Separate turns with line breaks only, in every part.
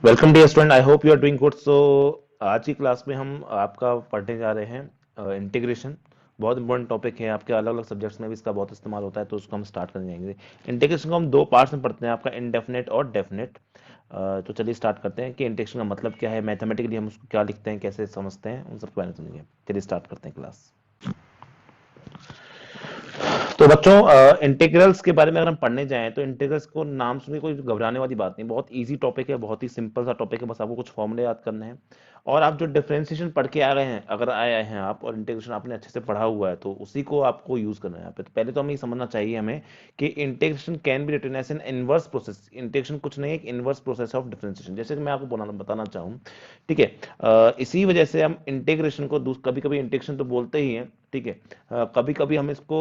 Welcome dear student, I hope you are doing good. So आज की class में हम आपका पढ़ने जा रहे हैं इंटीग्रेशन। बहुत इंपॉर्टेंट टॉपिक है, आपके अलग अलग सब्जेक्ट्स में भी इसका बहुत इस्तेमाल होता है, तो उसको हम स्टार्ट करने जाएंगे। इंटीग्रेशन को हम दो पार्ट्स में पढ़ते हैं, आपका इनडेफिनेट और डेफिनेट। तो चलिए स्टार्ट करते हैं कि इंटीग्रेशन का मतलब क्या है, मैथमेटिकली हम उसको क्या लिखते हैं, कैसे समझते हैं, उन सबके बारे में समझेंगे। चलिए स्टार्ट करते हैं क्लास। तो बच्चों, इंटीग्रल्स के बारे में अगर हम पढ़ने जाएं तो इंटीग्रल्स को नाम सुन के कोई घबराने वाली बात नहीं, बहुत इजी टॉपिक है, बहुत ही सिंपल सा टॉपिक है। बस आपको कुछ फॉर्मूले याद करने हैं और आप जो डिफरेंशिएशन पढ़ के आ रहे हैं, अगर आए हैं आप और इंटीग्रेशन आपने अच्छे से पढ़ा हुआ है, तो उसी को आपको यूज करना है यहाँ पे। तो पहले तो हमें ये समझना चाहिए हमें कि integration can be written as an inverse process. Integration कुछ नहीं है, एक इनवर्स प्रोसेस ऑफ डिफरेंशिएशन, जैसे कि मैं आपको बताना चाहूँ। ठीक है। इसी वजह से हम इंटीग्रेशन को कभी कभी इंटीग्रेशन तो बोलते ही हैं, ठीक है। कभी कभी हम इसको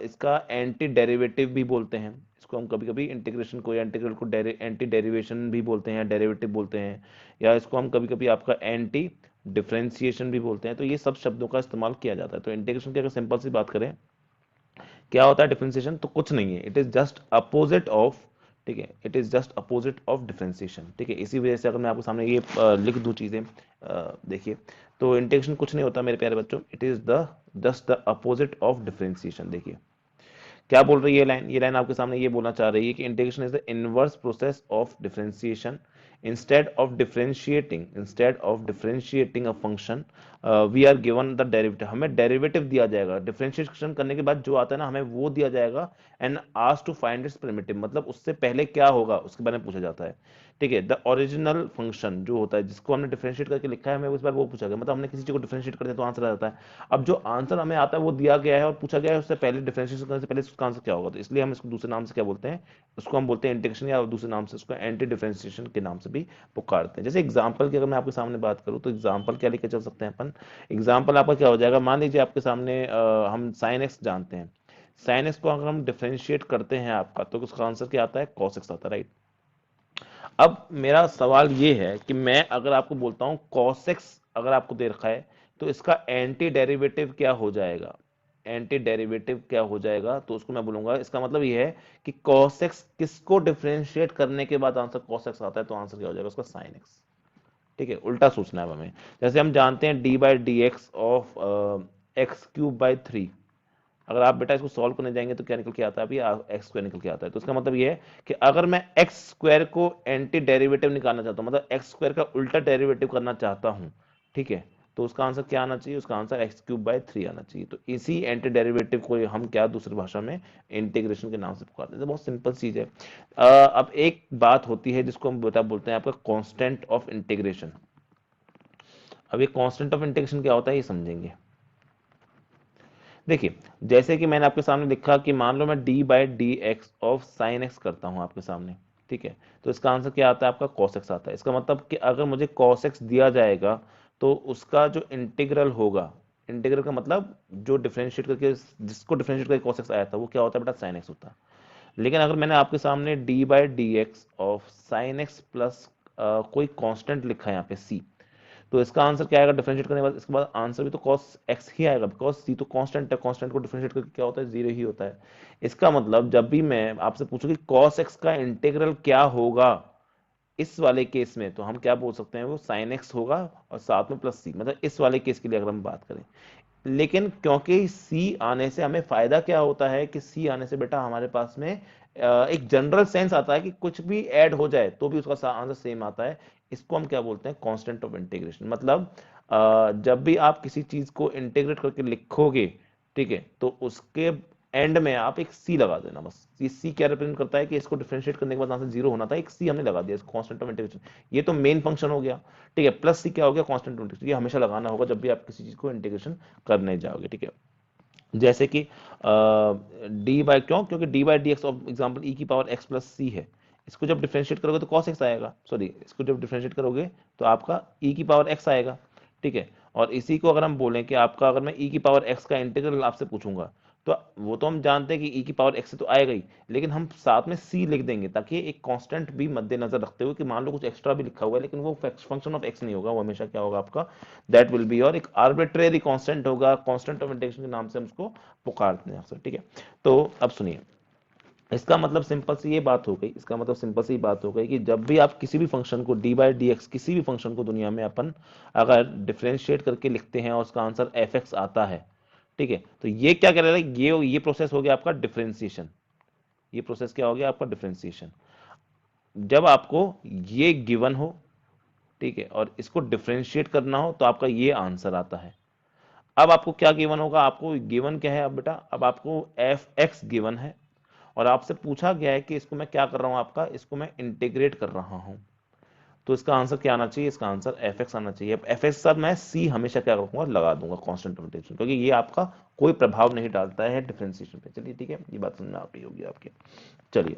इसका एंटी डेरिवेटिव भी बोलते हैं। इसको हम कभी कभी इंटीग्रेशन को या इंटीग्रल को एंटी डेरिवेशन भी बोलते हैं, डेरिवेटिव बोलते हैं, या इसको हम कभी कभी आपका एंटी डिफरेंशिएशन भी बोलते हैं। तो ये सब शब्दों का इस्तेमाल किया जाता है। तो इंटीग्रेशन की अगर सिंपल सी बात करें, क्या होता है डिफरेंशिएशन, तो कुछ नहीं है, it is just opposite of, ठीक है, it is just opposite of differentiation. ठीक है, इसी वजह से अगर मैं आपके सामने ये लिख दूं चीजें, देखिए, तो इंटीग्रेशन कुछ नहीं होता मेरे प्यारे बच्चों, it is the just the opposite of differentiation. देखिए क्या बोल रही है लाइन, ये लाइन आपके सामने ये बोलना चाह रही है कि integration is the inverse process of differentiation. Instead of differentiating a function, we are given the derivative, हमें डेरिवेटिव दिया जाएगा। डिफरेंशिएशन करने के बाद जो आता है ना, हमें वो दिया जाएगा and asked to find its primitive, मतलब उससे पहले क्या होगा उसके बारे में पूछा जाता है। ठीक है, द ओरिजिनल फंक्शन जो होता है, जिसको हमने डिफरेंशिएट करके लिखा है, हमें उस बार वो पूछा गया, मतलब हमने किसी चीज को डिफरेंशिएट करते हैं तो आंसर आ जाता है। अब जो आंसर हमें आता है वो दिया गया है और पूछा गया है, उससे पहले डिफरेंशिएशन करने से पहले उसका आंसर क्या होगा, तो इसलिए हम इसको दूसरे नाम से क्या बोलते हैं, उसको हम बोलते हैं इंटीग्रेशन, या दूसरे नाम से उसको एंटी डिफरेंशिएशन के नाम से भी पुकारते हैं। जैसे एग्जांपल की अगर मैं आपके सामने बात करूं, तो एग्जांपल क्या लेके चल सकते हैं अपन। एग्जांपल आपका क्या हो जाएगा, मान लीजिए आपके सामने हम साइन एक्स जानते हैं। साइन एक्स को अगर हम डिफरेंशिएट करते हैं आपका, तो उसका आंसर क्या आता है, कॉस एक्स आता है, राइट। अब मेरा सवाल ये है कि मैं अगर आपको बोलता हूं cos x अगर आपको दे रखा है, तो इसका एंटी डेरिवेटिव क्या हो जाएगा, एंटी डेरिवेटिव क्या हो जाएगा, तो उसको मैं बोलूंगा, इसका मतलब ये है कि cos x किसको डिफरेंशिएट करने के बाद आंसर cos x आता है, तो आंसर क्या हो जाएगा उसका sin x। ठीक है, उल्टा सोचना है हमें। जैसे हम जानते हैं d by d x of x cube by three, अगर आप बेटा इसको सॉल्व करने जाएंगे तो क्या निकल के आता है, अभी एक्स स्क्वायर निकल के आता है। तो इसका मतलब ये है कि अगर मैं एक्स स्क्वायर को एंटी डेरिवेटिव निकालना चाहता हूं, मतलब एक्स स्क्वायर का उल्टा डेरिवेटिव करना चाहता हूं, ठीक है, तो उसका आंसर क्या आना चाहिए, उसका answer x cube by three आना चाहिए। तो इसी एंटी डेरिवेटिव को हम क्या दूसरी भाषा में इंटीग्रेशन के नाम से पुकारते हैं। तो बहुत सिंपल चीज है। अब एक बात होती है जिसको हम बेटा बोलते हैं आपका कांस्टेंट ऑफ इंटीग्रेशन। अब ये कांस्टेंट ऑफ इंटीग्रेशन क्या होता है ये समझेंगे। देखिए, जैसे कि मैंने आपके सामने लिखा कि मान लो मैं D by d x of sine x करता हूं आपके सामने, ठीक है, तो इसका आंसर क्या आता है आपका cos x आता है। इसका मतलब कि अगर मुझे cos x दिया जाएगा, तो उसका जो इंटीग्रल होगा, इंटीग्रल का मतलब जो डिफरेंशिएट करके, जिसको डिफरेंशिएट करके cos x आया था, वो क्या होता है बेटा sin x होता है। लेकिन अगर मैंने आपके सामने D by d x of sine x plus कोई कांस्टेंट लिखा है यहाँ पे c, तो इसका आंसर क्या आएगा डिफरेंशिएट करने के बाद, इसके बाद आंसर भी तो cos x ही आएगा, बिकॉज c तो कांस्टेंट है, कांस्टेंट को डिफरेंशिएट करके क्या होता है, जीरो ही होता है। इसका मतलब जब भी मैं आपसे पूछूं कि cos x का इंटीग्रल क्या होगा इस वाले केस में, तो हम क्या बोल सकते हैं, वो sin x होगा और साथ में प्लस c, मतलब इस वाले केस के लिए अगर हम बात करें। लेकिन क्योंकि सी आने से हमें फायदा क्या होता है कि सी आने से बेटा हमारे पास में एक जनरल सेंस आता है कि कुछ भी ऐड हो जाए तो भी उसका आंसर सेम आता है। इसको हम क्या बोलते हैं, कांस्टेंट ऑफ इंटीग्रेशन। मतलब जब भी आप किसी चीज को इंटीग्रेट करके लिखोगे, ठीक है, तो उसके एंड में आप एक सी लगा देना बस। ये सी क्या रिप्रेजेंट करता है कि इसको डिफरेंशिएट करने के बाद आंसर जीरो होना था, एक सी हमने लगा दिया, इसको कांस्टेंट ऑफ इंटीग्रेशन। ये तो मेन फंक्शन हो गया, ठीक है। प्लस सी क्या हो गया, कांस्टेंट ऑफ इंटीग्रेशन। ये हमेशा लगाना होगा जब भी आप किसी चीज को इंटीग्रेशन करने जाओगे, ठीक है। जैसे कि डी बाई, क्योंकि d by d x of example e की पावर एक्स प्लस सी है, इसको जब डिफरेंशिएट करोगे तो cos x आएगा, सॉरी, इसको जब डिफरेंशिएट करोगे तो आपका e की पावर x आएगा, ठीक है। और इसी को अगर हम बोलें कि आपका, अगर मैं e की पावर x का इंटीग्रल आपसे पूछूंगा, तो वो तो हम जानते हैं कि e की पावर x से तो आएगा ही, लेकिन हम साथ में c लिख देंगे ताकि एक कांस्टेंट भी मद्देनजर रखते हुए कि मान लो कुछ एक्स्ट्रा भी लिखा हुआ है, लेकिन वो फंक्शन ऑफ x नहीं होगा, वो हमेशा क्या होगा आपका, दैट विल बी, और एक आर्बिट्रेरी कांस्टेंट होगा, कांस्टेंट ऑफ इंटीग्रेशन के नाम से हम उसको पुकारते हैं अक्सर, ठीक है। तो अब सुनिए, इसका मतलब सिंपल सी ये बात हो गई, इसका मतलब सिंपल सी बात हो गई कि जब भी आप किसी भी फंक्शन को डी बाई डी एक्स, किसी भी फंक्शन को दुनिया में अपन अगर डिफरेंशिएट करके लिखते हैं और उसका आंसर एफ एक्स आता है, ठीक है, तो ये क्या कह रहा है, ये प्रोसेस हो गया आपका डिफरेंशिएशन। ये प्रोसेस क्या हो गया आपका डिफरेंशिएशन। जब आपको ये गिवन हो, ठीक है, और इसको डिफरेंशिएट करना हो तो आपका ये आंसर आता है। अब आपको क्या गिवन होगा, आपको गिवन क्या है अब बेटा, अब आपको एफ एक्स गिवन है और आपसे पूछा गया है कि इसको मैं क्या कर रहा हूं, आपका इसको मैं इंटीग्रेट कर रहा हूं, तो इसका आंसर क्या आना चाहिए, इसका आंसर एफ एक्स आना चाहिए। अब एफ एक्स सर मैं सी हमेशा क्या रखूंगा, लगा दूंगा कांस्टेंट ऑफ इंटीग्रेशन, क्योंकि ये आपका कोई प्रभाव नहीं डालता है डिफरेंशिएशन पे। चलिए ठीक है, ये बात समझ में आ गई होगी आपके। चलिए,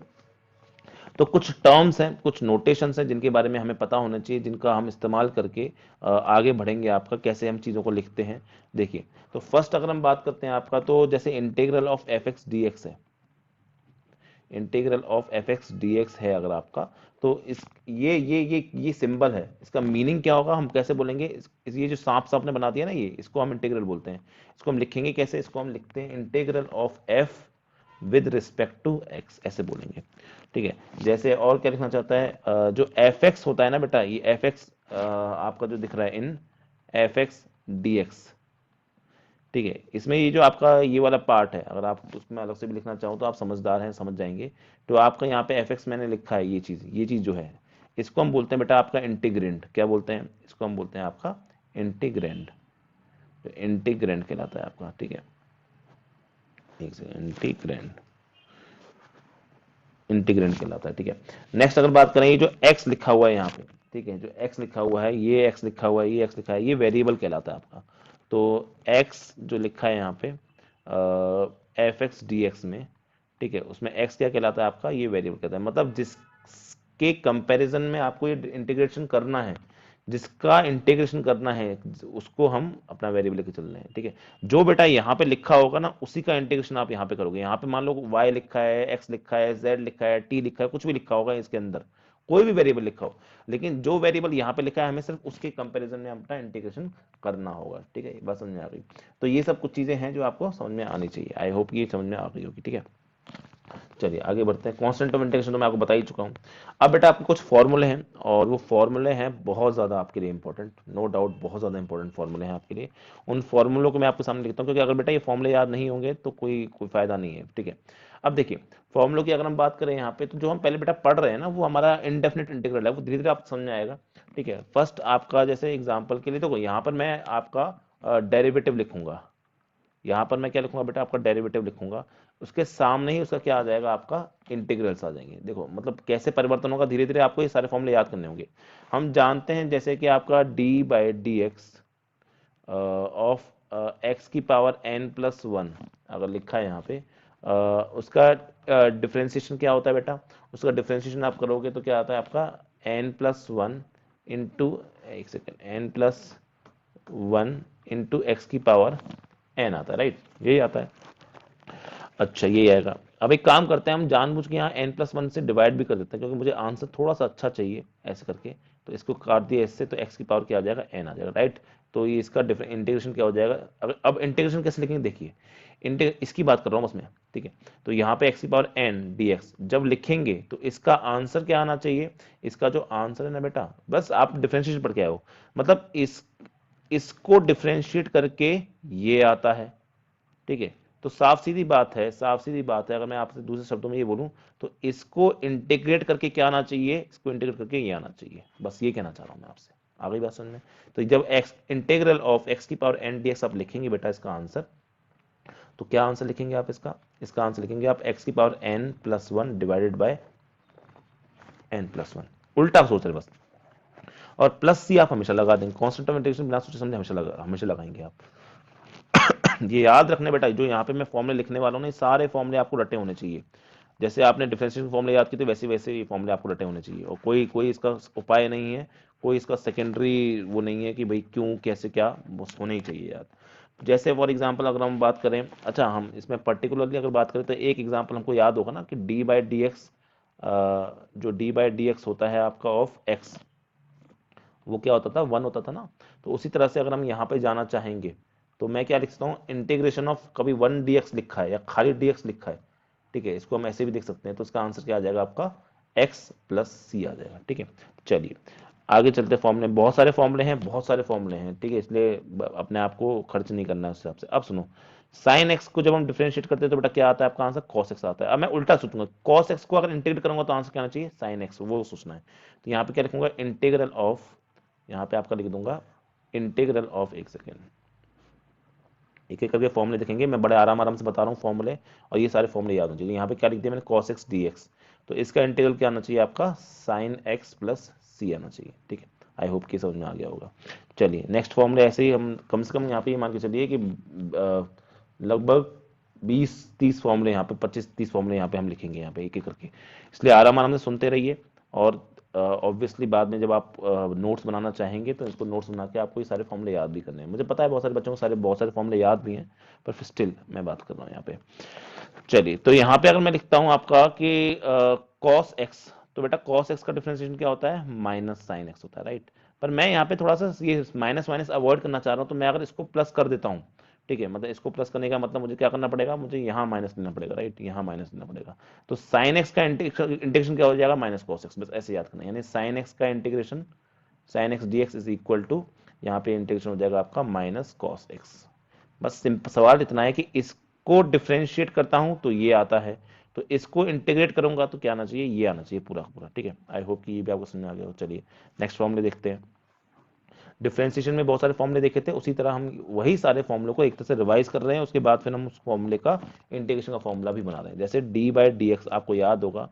तो कुछ टर्म्स हैं, कुछ नोटेशंस हैं जिनके बारे में हमें पता होना चाहिए, जिनका हम इस्तेमाल करके आगे बढ़ेंगे, आपका कैसे हम चीज़ों को लिखते हैं। देखिए, तो फर्स्ट अगर हम बात करते हैं आपका, तो जैसे integral of f x d x है, integral of f x d x है अगर आपका, तो इस ये सिंबल है, इसका मीनिंग क्या होगा, हम कैसे बोलेंगे, ये जो सांप सांप ने बना दिया ना, ये इसको हम इंटीग्रल बोलते हैं। इसको हम लिखेंगे कैसे, इसको हम लिखते हैं integral of f with respect to x, ऐसे बोलेंगे, ठीक है। जैसे और क्या लिखना चाहता है, जो एफ एक्स होता है ना बेटा, ये एफ एक्स आपका जो दिख रहा है in F x d x, ठीक है, इसमें ये जो आपका ये वाला पार्ट है, अगर आप उसमें अलग से भी लिखना चाहो तो आप समझदार हैं, समझ जाएंगे। तो आपका यहाँ पे एफ एक्स मैंने लिखा है, ये चीज़ जो है, इसको हम बोलते हैं बेटा आपका इंटीग्रेंड। क्या बोलते हैं इसको, हम बोलते हैं आपका इंटीग्रेंड। तो इंटीग्रेंड कहलाता है आपका, ठीक है, एक सेकंड, इंटीग्रेंड, इंटीग्रेंड कहलाता है, ठीक है। नेक्स्ट अगर बात करें, ये जो x लिखा हुआ है यहाँ पे, ठीक है, जो x लिखा हुआ है, ये x लिखा हुआ है, ये x लिखा है, ये वेरिएबल कहलाता है आपका। तो x जो लिखा है यहाँ पे एफ एक्स डी एक्स में, ठीक है, उसमें x क्या कहलाता है आपका, ये वेरिएबल कहलाता है। मतलब जिसके कंपैरिजन में आपको ये इंटीग्रेशन करना है, जिसका इंटीग्रेशन करना है, उसको हम अपना वेरिएबल लेके चल रहे हैं, ठीक है। जो बेटा यहाँ पे लिखा होगा ना, उसी का इंटीग्रेशन आप यहाँ पे करोगे। यहाँ पे मान लो y लिखा है, x लिखा है, z लिखा है, t लिखा है, कुछ भी लिखा होगा इसके अंदर, कोई भी वेरिएबल लिखा हो, लेकिन जो वेरिएबल यहाँ पे लिखा है, हमें सिर्फ उसके कंपैरिजन में अपना इंटीग्रेशन करना होगा, ठीक है। बात समझ में आ गई। तो ये सब कुछ चीजें हैं जो आपको समझ में आनी चाहिए। आई होप ये समझ में आ गई होगी, ठीक है। चलिए आगे बढ़ते हैं। कांस्टेंट ऑफ इंटीग्रेशन तो मैं आपको बता ही चुका हूँ। अब बेटा आपके कुछ फॉर्मूले हैं, और वो फॉर्मूले हैं बहुत ज़्यादा आपके लिए इंपॉर्टेंट, नो डाउट बहुत ज़्यादा इंपॉर्टेंट फॉर्मूले हैं आपके लिए। उन फॉर्मूलों को मैं आपके सामने लिखता हूँ, क्योंकि अगर बेटा ये फॉर्मूले याद नहीं होंगे तो कोई फायदा नहीं है, ठीक है। अब देखिए, फॉर्मूलों की अगर हम बात करें यहाँ पे, तो जो हम पहले बेटा पढ़ रहे हैं ना, वो हमारा इंडेफिनिट इंटीग्रल है, वो धीरे धीरे आपको समझ में आएगा, ठीक है। फर्स्ट आपका जैसे एग्जाम्पल के लिए, तो यहाँ पर मैं आपका डेरिवेटिव लिखूंगा, यहाँ पर मैं क्या लिखूंगा बेटा, आपका डेरिवेटिव लिखूंगा, उसके सामने ही उसका क्या आ जाएगा, आपका इंटीग्रल्स आ जाएंगे। देखो मतलब कैसे परिवर्तन होगा, धीरे धीरे आपको ये सारे फॉर्मूले याद करने होंगे। हम जानते हैं जैसे कि आपका d by d x of x की पावर एन प्लस वन अगर लिखा है यहाँ पे, उसका डिफ्रेंसिएशन क्या होता है बेटा, उसका डिफ्रेंसिएशन आप करोगे तो क्या आता है आपका एन प्लस वन इंटू, एक second, n plus one into x की पावर एन आता है, राइट, यही आता है। अच्छा ये आएगा। अब एक काम करते हैं, हम जानबूझ के यहाँ एन प्लस वन से डिवाइड भी कर देते हैं, क्योंकि मुझे आंसर थोड़ा सा अच्छा चाहिए ऐसे करके। तो इसको काट दिया इससे, तो एक्स की पावर क्या आ जाएगा, एन आ जाएगा, राइट। तो ये इसका इंटीग्रेशन क्या हो जाएगा। अब इंटीग्रेशन कैसे लिखेंगे, देखिए इसकी बात कर रहा हूँ बस मैं, ठीक है। तो यहाँ पे एक्स की पावर एन डी एक्स जब लिखेंगे तो इसका आंसर क्या आना चाहिए, इसका जो आंसर है ना बेटा, बस आप डिफरेंशिएशन पढ़ के आए हो, मतलब इसको डिफरेंशिएट करके ये आता है, ठीक है। तो साफ सीधी बात है, साफ सीधी बात है, अगर मैं आपसे दूसरे शब्दों में ये बोलूं, तो इसको इंटीग्रेट करके क्या आना चाहिए, इसको इंटीग्रेट करके ये आना चाहिए, बस ये कहना चाह रहा हूं मैं आपसे। आ गई बात समझ में। तो जब एक्स इंटीग्रल ऑफ एक्स की पावर एन डी एक्स आप लिखेंगे बेटा इसका आंसर, तो क्या आंसर लिखेंगे आप इसका आंसर लिखेंगे आप एक्स की power n plus one divided by n plus one, उल्टा सोच रहे बस। और प्लस सी आप हमेशा लगा देंगे, कांस्टेंट ऑफ इंटीग्रेशन बिना सोचे समझे हमेशा लगाएंगे आप। ये याद रखने बेटा, जो यहाँ पे मैं फॉर्मूले लिखने वाला हूँ, सारे फॉर्मूले आपको रटे होने चाहिए। जैसे आपने डिफरेंशिएशन फॉर्मूले याद किए थे, वैसे वैसे ये फॉर्मूले आपको रटे होने चाहिए, और कोई इसका उपाय नहीं है, कोई इसका सेकेंडरी वो नहीं है कि भाई क्यों कैसे क्या, बस होने ही चाहिए याद। जैसे फॉर एग्जाम्पल अगर हम बात करें, अच्छा हम इसमें पर्टिकुलरली अगर बात करें, तो एक एग्जाम्पल हमको याद होगा ना कि डी बाई डी एक्स, जो डी बाई डी एक्स होता है आपका ऑफ एक्स, वो क्या होता था, वन होता था ना। तो उसी तरह से अगर हम यहाँ पे जाना चाहेंगे, तो मैं क्या लिख सकता हूँ, इंटीग्रेशन ऑफ, कभी वन डी एक्स लिखा है या खाली डी एक्स लिखा है, ठीक है, इसको हम ऐसे भी देख सकते हैं, तो इसका आंसर क्या आ जाएगा आपका x प्लस सी आ जाएगा। ठीक है, चलिए आगे चलते, फॉर्मूले बहुत सारे फॉर्मूले हैं, बहुत सारे फॉर्मूले हैं, ठीक है, इसलिए अपने आप को खर्च नहीं करना है उस हिसाब से। अब सुनो, साइन एक्स को जब हम डिफरेंशिएट करते हैं तो बेटा क्या आता है आपका आंसर, कॉस एक्स आता है। अब मैं उल्टा सोचूंगा, कॉस एक्स को अगर इंटीग्रेट करूंगा तो आंसर क्या आना चाहिए, साइन एक्स, वो सोचना है। तो यहाँ पे क्या लिखूंगा, इंटीग्रल ऑफ, यहाँ पे आपका लिख दूंगा इंटीग्रल ऑफ, एक सेकेंड, एक एक करके फॉर्मूले देखेंगे, मैं बड़े आराम आराम से बता रहा हूँ फॉर्मूले, और ये सारे फॉर्मूले याद हो जाएंगे। यहाँ पे क्या लिख दिया मैंने, कॉस एक्स डी एक्स, तो इसका इंटीग्रल क्या आना चाहिए आपका, साइन एक्स प्लस सी आना चाहिए। ठीक है, आई होप कि समझ में आ गया होगा। चलिए नेक्स्ट फॉर्मूले ऐसे ही हम कम से कम यहाँ पे ये मान के चलिए कि लगभग 20-30 फॉर्मूले, यहाँ पे 25-30 फॉर्मूले यहाँ पे हम लिखेंगे यहाँ पे एक एक करके, इसलिए आराम आराम से सुनते रहिए। और ऑब्वियसली बाद में जब आप नोट्स बनाना चाहेंगे तो इसको नोट्स बना के आपको ये सारे फॉर्मूले याद भी करने हैं। मुझे पता है बहुत सारे बच्चों को बहुत सारे फॉर्मूले याद भी हैं, पर फिर स्टिल मैं बात कर रहा हूँ यहाँ पे। चलिए, तो यहाँ पे अगर मैं लिखता हूँ आपका कि कॉस एक्स, तो बेटा कॉस एक्स का डिफरेंशिएशन क्या होता है, माइनस साइन एक्स होता है, राइट। पर मैं यहाँ पे थोड़ा सा ये माइनस माइनस अवॉइड करना चाह रहा हूँ, तो मैं अगर इसको प्लस कर देता हूँ, ठीक है, मतलब इसको प्लस करने का मतलब मुझे क्या करना पड़ेगा, मुझे यहाँ माइनस लेना पड़ेगा, राइट, यहाँ माइनस लेना पड़ेगा। तो साइन एक्स का इंटीग्रेशन क्या हो जाएगा, माइनस कॉस एक्स, बस ऐसे याद करना, यानी साइन एक्स का integration, sine x d x is equal to, यहाँ पे इंटीग्रेशन हो जाएगा आपका माइनस कॉस एक्स। बस सिंपल सवाल इतना है कि इसको डिफरेंशिएट करता हूं तो ये आता है, तो इसको इंटीग्रेट करूंगा तो क्या आना चाहिए, ये आना चाहिए पूरा पूरा। ठीक है, आई होप कि ये भी आपको समझ में आ गया हो। चलिए नेक्स्ट फॉर्मूले देखते हैं। डिफरेंशिएशन में बहुत सारे फॉर्मूले देखे थे, उसी तरह हम वही सारे फॉर्मूलों को एक तरह से रिवाइज कर रहे हैं, उसके बाद फिर हम उस फॉर्मूले का इंटीग्रेशन का फॉर्मूला भी बना रहे हैं। जैसे डी बाई डी एक्स, आपको याद होगा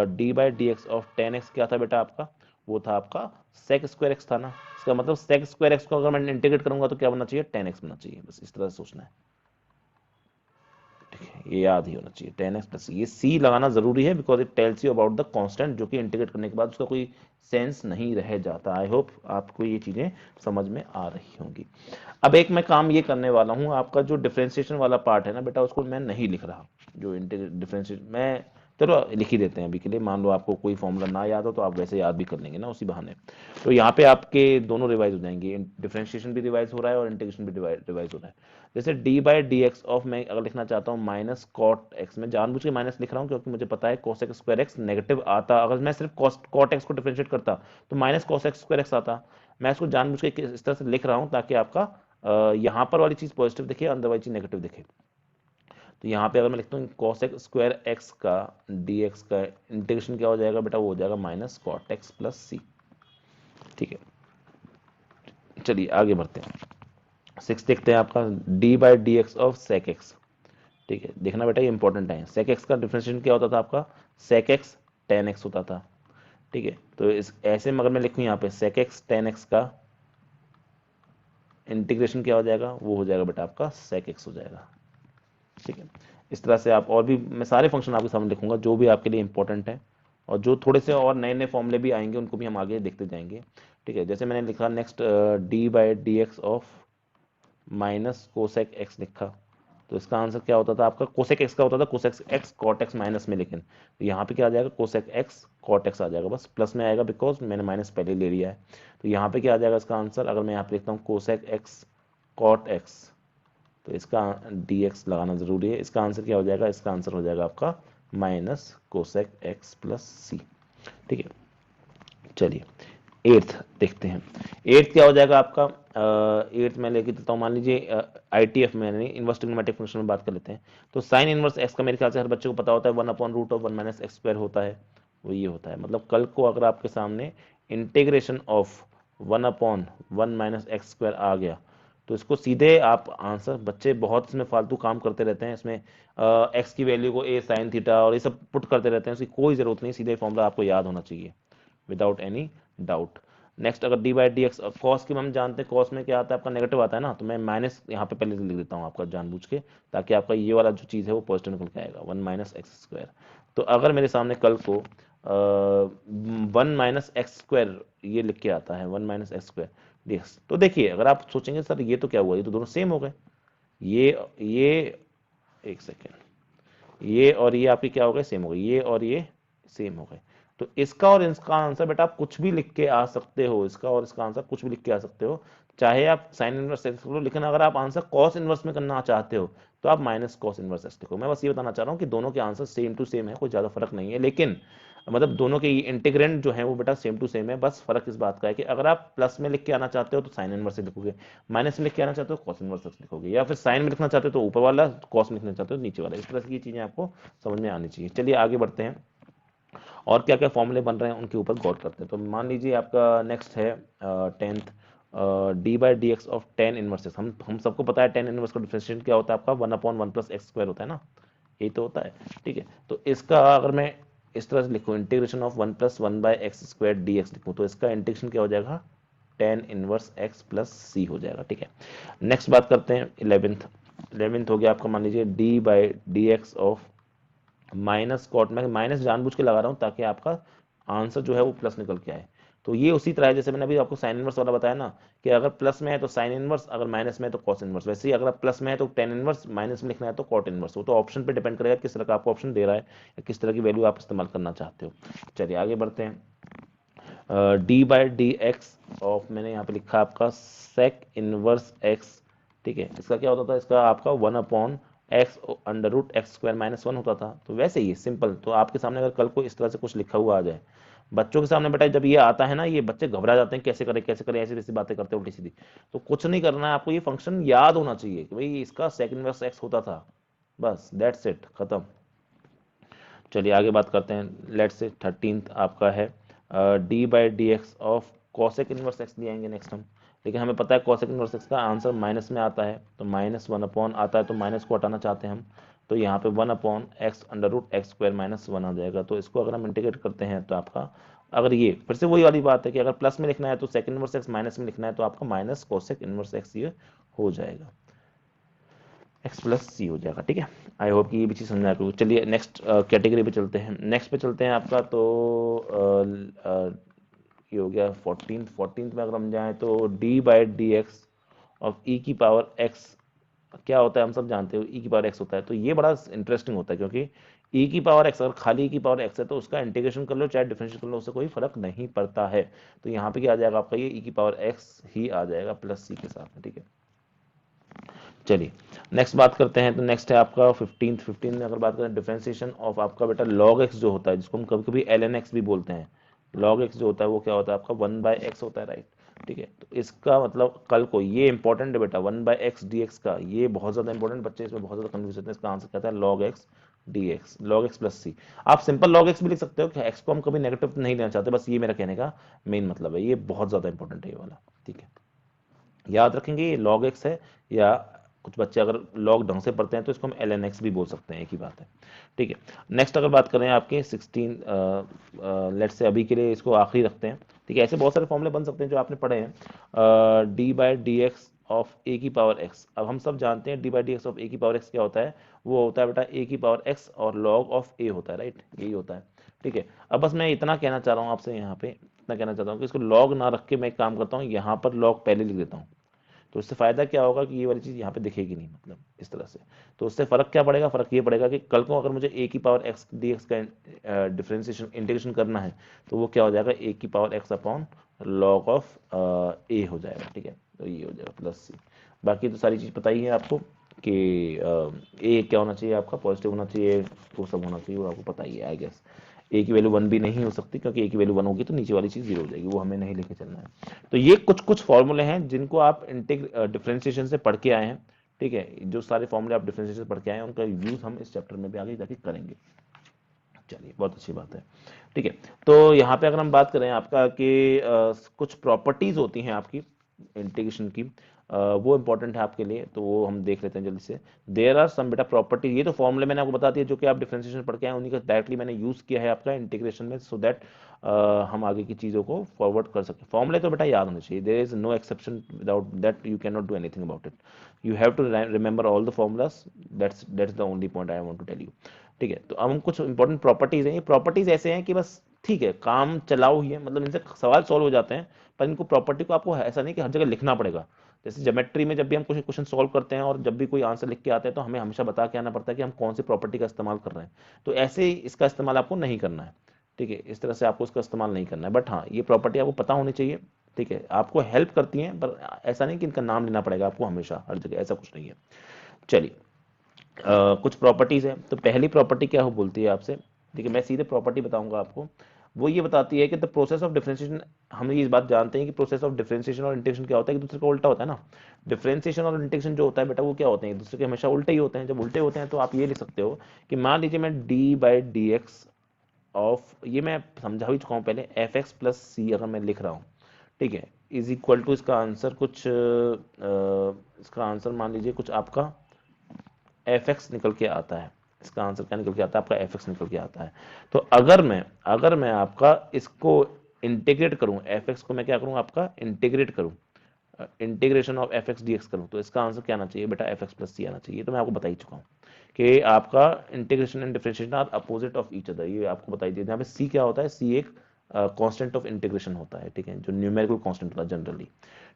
D by d x of ten x क्या था बेटा आपका, वो था आपका सेक स्क्वायर एक्स था ना। इसका मतलब सेक स्क्वायर एक्स को अगर मैं इंटीग्रेट करूंगा तो क्या बनना चाहिए, टेन एक्स बनना चाहिए, बस इस तरह से सोचना है। ठीक है, ये याद ही होना चाहिए, टेन एक्स प्लस ये सी लगाना जरूरी है, because it tells you about the constant, जो कि इंटीग्रेट करने के बाद उसका कोई सेंस नहीं रह जाता। आई होप आपको ये चीजें समझ में आ रही होंगी। अब एक मैं काम ये करने वाला हूँ, आपका जो डिफरेंशिएशन वाला पार्ट है ना बेटा, उसको मैं नहीं लिख रहा, जो डिफरेंशिएशन मैं, चलो लिख ही देते हैं अभी के लिए, मान लो आपको कोई फॉर्मूला ना याद हो तो आप वैसे याद भी कर लेंगे ना उसी बहाने। तो यहाँ पे आपके दोनों रिवाइज हो जाएंगे, डिफरेंशिएशन भी रिवाइज हो रहा है और इंटीग्रेशन भी रिवाइज हो रहा है। जैसे D by d x of, मैं अगर लिखना चाहता हूँ माइनस कॉट एक्स, मैं जानबूझ के माइनस लिख रहा हूँ क्योंकि मुझे पता है कोसेक स्क्वायर एक्स नेगेटिव आता, अगर मैं सिर्फ कॉट एक्स को डिफरेंशिएट करता तो माइनस कोसेक स्क्वायर एक्स आता। मैं इसको जानबूझ के इस तरह से लिख रहा हूँ ताकि आपका यहाँ पर वाली चीज पॉजिटिव दिखे, अंदर वाली चीज नेगेटिव दिखे। तो यहाँ पे अगर मैं लिखता हूँ कोसेक स्क्वायर एक्स का डी एक्स का इंटीग्रेशन क्या हो जाएगा बेटा, वो हो जाएगा माइनस कॉट एक्स प्लस सी। ठीक है, चलिए आगे बढ़ते हैं। 6 देखते हैं आपका, d by d x of sec x. ठीक है, देखना बेटा ये इंपॉर्टेंट है, सेक एक्स का डिफरेंशिएशन क्या होता था आपका, सेक एक्स टेन एक्स होता था। ठीक है, तो इस ऐसे में अगर मैं लिखूँ यहाँ पे सेक एक्स टेन एक्स का इंटीग्रेशन क्या हो जाएगा, वो हो जाएगा बेटा आपका सेक एक्स हो जाएगा। ठीक है, इस तरह से आप, और भी मैं सारे फंक्शन आपके सामने लिखूंगा जो भी आपके लिए इंपॉर्टेंट है, और जो थोड़े से और नए नए फॉर्मूले भी आएंगे उनको भी हम आगे देखते जाएंगे। ठीक है, जैसे मैंने लिखा next D by d x of minus cosec x लिखा, तो इसका आंसर क्या होता था आपका, कोसेक एक्स का होता था cosec x cot x minus में, लेकिन तो यहाँ पे क्या आ जाएगा, कोसेक एक्स कॉट एक्स आ जाएगा, बस प्लस में आएगा बिकॉज मैंने माइनस पहले ले लिया है। तो यहाँ पे क्या आ जाएगा इसका आंसर, अगर मैं यहाँ पे लिखता हूँ कोसेक एक्स कॉट एक्स, तो इसका डी एक्स लगाना जरूरी है, इसका आंसर क्या हो जाएगा, इसका आंसर हो जाएगा आपका माइनस कोसेक एक्स प्लस सी। ठीक है, चलिए एट्थ देखते हैं। एट्थ क्या हो जाएगा आपका, एट्थ मैं लेके देता हूँ, मान लीजिए आईटीएफ में यानी इनवर्स ट्रिग्नोमेट्रिक फंक्शन में बात कर लेते हैं। तो साइन इनवर्स एक्स का मेरे ख्याल से हर बच्चे को पता होता है, 1/√1 माइनस एक्स स्क्वायर होता है, वो ये होता है। मतलब कल को अगर आपके सामने integration of 1/1 minus x square आ गया तो इसको सीधे आप आंसर, बच्चे बहुत इसमें फालतू काम करते रहते हैं, इसमें एक्स की वैल्यू को ए साइन थीटा और ये सब पुट करते रहते हैं, उसकी कोई जरूरत नहीं, सीधे फॉर्मूला आपको याद होना चाहिए विदाउट एनी डाउट। नेक्स्ट अगर D by d x, cos की हम जानते हैं कॉस में क्या आता है आपका, नेगेटिव आता है ना, तो मैं माइनस यहाँ पे पहले लिख देता हूँ आपका जानबूझ के, ताकि आपका ये वाला जो चीज़ है वो पॉजिटिव निकल के आएगा, 1 माइनस एक्स स्क्वायर। तो अगर मेरे सामने कल को 1 माइनस एक्स स्क्वायर ये लिख के आता है, 1 minus x square D x, तो देखिए अगर आप सोचेंगे सर ये तो क्या हुआ, ये तो दोनों सेम हो गए, ये एक सेकेंड, ये और ये आपके क्या हो गए, सेम हो गए, ये और ये सेम हो गए। तो इसका और इसका आंसर बेटा आप कुछ भी लिख के आ सकते हो, इसका और इसका आंसर कुछ भी लिख के आ सकते हो, चाहे आप साइन इनवर्स एक्स लो, लेकिन अगर आप आंसर कॉस इनवर्स में करना चाहते हो तो आप माइनस कॉस इनवर्स एक्स लिखो। मैं बस ये बताना चाह रहा हूँ कि दोनों के आंसर सेम टू सेम है, कोई ज़्यादा फर्क नहीं है, लेकिन मतलब दोनों के इंटीग्रेंड जो है वो बेटा सेम टू सेम है। बस फर्क इस बात का है कि अगर आप प्लस में लिख के आना चाहते हो तो साइन इनवर्स लिखोगे, माइनस में लिख के आना चाहते हो कॉस इनवर्स एक्स लिखोगे, या फिर साइन में लिखना चाहते हो तो ऊपर वाला, कॉस में लिखना चाहते हो नीचे वाला। इस तरह की चीज़ें आपको समझ में आनी चाहिए। चलिए आगे बढ़ते हैं और क्या क्या फॉर्मूले बन रहे हैं उनके ऊपर गौर करते हैं। तो मान लीजिए आपका नेक्स्ट है 10th, D by d x of tan inverse x. हम सबको पता है टेन इनवर्स का डिफरेंशिएशन क्या होता है आपका, 1/1 + x² होता है ना, यही तो होता है। ठीक है, तो इसका अगर मैं इस तरह से लिखूँ, इंटीग्रेशन ऑफ 1 + 1/x² dx लिखूँ, तो इसका इंटीग्रेशन क्या हो जाएगा, टेन इनवर्स x + c हो जाएगा। ठीक है, नेक्स्ट बात करते हैं 11th हो गया आपका, मान लीजिए d by d x of minus cot, में माइनस जानबूझ के लगा रहा हूं ताकि आपका आंसर जो है वो प्लस निकल के आए। तो ये उसी तरह है जैसे मैंने अभी आपको साइन इनवर्स वाला बताया ना, कि अगर प्लस में है तो साइन इनवर्स, अगर माइनस में है तो कॉस इनवर्स। वैसे ही अगर आप प्लस में है तो टेन इनवर्स, माइनस में लिखना है तो कॉट इनवर्स। वो तो ऑप्शन पे डिपेंड करेगा किस तरह का आपको ऑप्शन दे रहा है या किस तरह की वैल्यू आप इस्तेमाल करना चाहते हो। चलिए आगे बढ़ते हैं। D by d x of, मैंने यहाँ पे लिखा आपका सेक इनवर्स एक्स। ठीक है, इसका क्या होता था, इसका आपका 1/x √x² -1 होता था। तो वैसे ही सिंपल, तो आपके सामने अगर कल को इस तरह से कुछ लिखा हुआ आ जाए, बच्चों के सामने बेटा जब ये आता है ना, ये बच्चे घबरा जाते हैं, कैसे करें ऐसी वैसी बातें करते हैं उल्टी सीधी। तो कुछ नहीं करना है आपको, ये फंक्शन याद होना चाहिए कि भाई इसका सेक इनवर्स एक्स होता था, बस दैट्स इट, खत्म। चलिए आगे बात करते हैं। लेट्स से 13th आपका है D by d x of cosec inverse x दिए आएंगे नेक्स्ट हम, लेकिन हमें पता है कॉसेक इनवर्स एक्स का आंसर माइनस में आता है, तो -1 आता है, तो माइनस को हटाना चाहते हैं हम, तो यहाँ पे 1/x √x² -1 आ जाएगा। तो इसको अगर हम इंटीग्रेट करते हैं तो आपका, अगर ये फिर से वही वाली बात है कि अगर प्लस में लिखना है तो सेक इनवर्स एक्स, माइनस में लिखना है तो आपका माइनस कोसेक इनवर्स एक्स ये हो जाएगा, x + c हो जाएगा। ठीक है, आई होप कि ये भी चीज़ समझ आ रही। चलिए नेक्स्ट कैटेगरी पे चलते हैं। नेक्स्ट पे चलते हैं आपका, तो ये हो गया 14th में अगर हम जाएं तो d by d x of e की पावर एक्स क्या होता है हम सब जानते हो, ई की पावर एक्स होता है। तो ये बड़ा इंटरेस्टिंग होता है क्योंकि ई की पावर एक्स, अगर खाली ई की पावर एक्स है तो उसका इंटीग्रेशन कर लो चाहे डिफरेंशिएट कर लो, उससे कोई फर्क नहीं पड़ता है। तो यहाँ पे क्या आ जाएगा आपका, ये ई की पावर एक्स ही आ जाएगा प्लस सी के साथ में। ठीक है, चलिए नेक्स्ट बात करते हैं। तो नेक्स्ट है आपका 15 में अगर बात करें डिफरेंशिएशन ऑफ आपका बेटा लॉग एक्स जो होता है, जिसको हम कभी कभी ln x भी बोलते हैं। लॉग एक्स जो होता है वो क्या होता है आपका 1/x होता है, राइट। ठीक है, तो इसका मतलब कल को ये इंपॉर्टेंट है बेटा, 1/x dx का, ये बहुत ज्यादा इंपॉर्टेंट, बच्चे इसमें बहुत ज्यादा कंफ्यूज होते हैं। इसका आंसर कहता है log x dx, log x + c। आप सिंपल log x भी लिख सकते हो कि x को हम कभी नेगेटिव नहीं लेना चाहते, बस ये मेरा कहने का मेन मतलब है, ये बहुत ज्यादा इंपॉर्टेंट है ये वाला। ठीक है, याद रखेंगे ये log x है, या कुछ बच्चे अगर लॉग ढंग से पढ़ते हैं तो इसको हम ln x भी बोल सकते हैं, एक ही बात है। ठीक है, नेक्स्ट अगर बात करें आपके 16, लेट्स से अभी के लिए इसको आखिरी रखते हैं। ठीक है, ऐसे बहुत सारे फॉर्मूले बन सकते हैं जो आपने पढ़े हैं। D by d x of a की पावर एक्स, अब हम सब जानते हैं d by d x of a की पावर एक्स क्या होता है, वो होता है बेटा ए की पावर एक्स और लॉग ऑफ ए होता है, राइट, यही होता है। ठीक है, अब बस मैं इतना कहना चाह रहा हूँ आपसे, यहाँ पे इतना कहना चाहता हूँ कि इसको लॉग ना रख के मैं एक काम करता हूँ, यहाँ पर लॉग पहले लिख देता हूँ। तो इससे फायदा क्या होगा कि ये वाली चीज यहाँ पे दिखेगी नहीं, मतलब इस तरह से। तो उससे फर्क क्या पड़ेगा, फर्क ये पड़ेगा कि कल को अगर मुझे ए की पावर एक्स डी एक्स का डिफरेंशिएशन इंटीग्रेशन करना है तो वो क्या हो जाएगा, ए की power x upon log of a हो जाएगा। ठीक है, तो ये हो जाएगा प्लस सी। बाकी तो सारी चीज पता ही है आपको कि ए क्या होना चाहिए आपका, पॉजिटिव होना चाहिए, वो सब होना चाहिए, वो आपको पता ही है आई गेस। ए की वैल्यू 1 भी नहीं हो सकती, क्योंकि ए की वैल्यू 1 होगी तो नीचे वाली चीज 0 हो जाएगी, वो हमें नहीं लेके चलना है। तो ये कुछ कुछ फॉर्मूले हैं जिनको आप डिफरेंशिएशन से पढ़ के आए हैं। ठीक है, जो सारे फॉर्मूले आप डिफरेंशिएशन से पढ़ के आए हैं उनका यूज हम इस चैप्टर में भी आगे जाके करेंगे। चलिए बहुत अच्छी बात है। ठीक है, तो यहाँ पे अगर हम बात करें आपका कि कुछ प्रॉपर्टीज होती हैं आपकी इंटीग्रेशन की, वो इंपॉर्टेंट है आपके लिए, तो वो हम देख लेते हैं जल्दी से। देयर आर सम बेटा प्रॉपर्टीज, ये तो फॉर्मूले मैंने आपको बता दिया जो कि आप डिफरेंशिएशन पढ़ के आए, उन्हीं का डायरेक्टली मैंने यूज किया है आपका इंटीग्रेशन में, सो दैट हम आगे की चीज़ों को फॉरवर्ड कर सकें। फॉर्मूले तो बेटा याद होने चाहिए, there is no exception, without that you can not do anything about it. You have to remember all the formulas, that's the only point I want to tell you. ठीक है, तो अब हम कुछ इंपॉर्टेंट प्रॉपर्टीज हैं, ये properties ऐसे हैं कि बस ठीक है काम चलाओ ही है, मतलब इनसे सवाल सॉल्व हो जाते हैं, पर इनको प्रॉपर्टी को आपको ऐसा नहीं कि हर जगह लिखना पड़ेगा। जैसे ज्योमेट्री में जब भी हम कुछ क्वेश्चन सॉल्व करते हैं और जब भी कोई आंसर लिख के आते हैं तो हमें हमेशा बता के आना पड़ता है कि हम कौन सी प्रॉपर्टी का इस्तेमाल कर रहे हैं। तो ऐसे ही इसका इस्तेमाल आपको नहीं करना है। ठीक है, इस तरह से आपको इसका इस्तेमाल नहीं करना है, बट हाँ ये प्रॉपर्टी आपको पता होनी चाहिए। ठीक है, आपको हेल्प करती हैं, पर ऐसा नहीं कि इनका नाम लेना पड़ेगा आपको हमेशा हर जगह, ऐसा कुछ नहीं है। चलिए कुछ प्रॉपर्टीज है। तो पहली प्रॉपर्टी क्या हो बोलती है आपसे, देखिए मैं सीधे प्रॉपर्टी बताऊंगा आपको। वो ये बताती है कि द प्रोसेस ऑफ डिफरेंशिएशन, हम ये इस बात जानते हैं कि प्रोसेस ऑफ डिफरेंशिएशन और इंटीग्रेशन क्या होता है, एक दूसरे का उल्टा होता है ना। डिफरेंशिएशन और इंटीग्रेशन जो होता है बेटा, वो क्या होते हैं, एक दूसरे के हमेशा उल्टे ही होते हैं। जब उल्टे होते हैं तो आप ये लिख सकते हो कि मान लीजिए मैं D by d x of, ये मैं समझा भी चुका हूँ पहले, एफ एक्स प्लस सी अगर मैं लिख रहा हूँ, ठीक है, इज इक्वल टू इसका आंसर कुछ इसका आंसर मान लीजिए कुछ आपका एफ एक्स निकल के आता है। इसका आंसर क्या निकल के आता है, आपका एफ एक्स निकल के आता है। तो अगर मैं आपका इसको इंटीग्रेट करूं, एफ एक्स को मैं क्या करूं, आपका इंटीग्रेट करूं, integration of f x d x करूं, तो इसका आंसर क्या आना चाहिए बेटा, एफ एक्स प्लस सी आना चाहिए। तो मैं आपको बता ही चुका हूँ कि आपका integration and differentiation are opposite of each other, ये आपको बताई दिया। यहाँ पे सी क्या होता है, सी एक कांस्टेंट ऑफ इंटीग्रेशन होता है, ठीक है, जो न्यूमेरिकल कांस्टेंट होता है जनरली,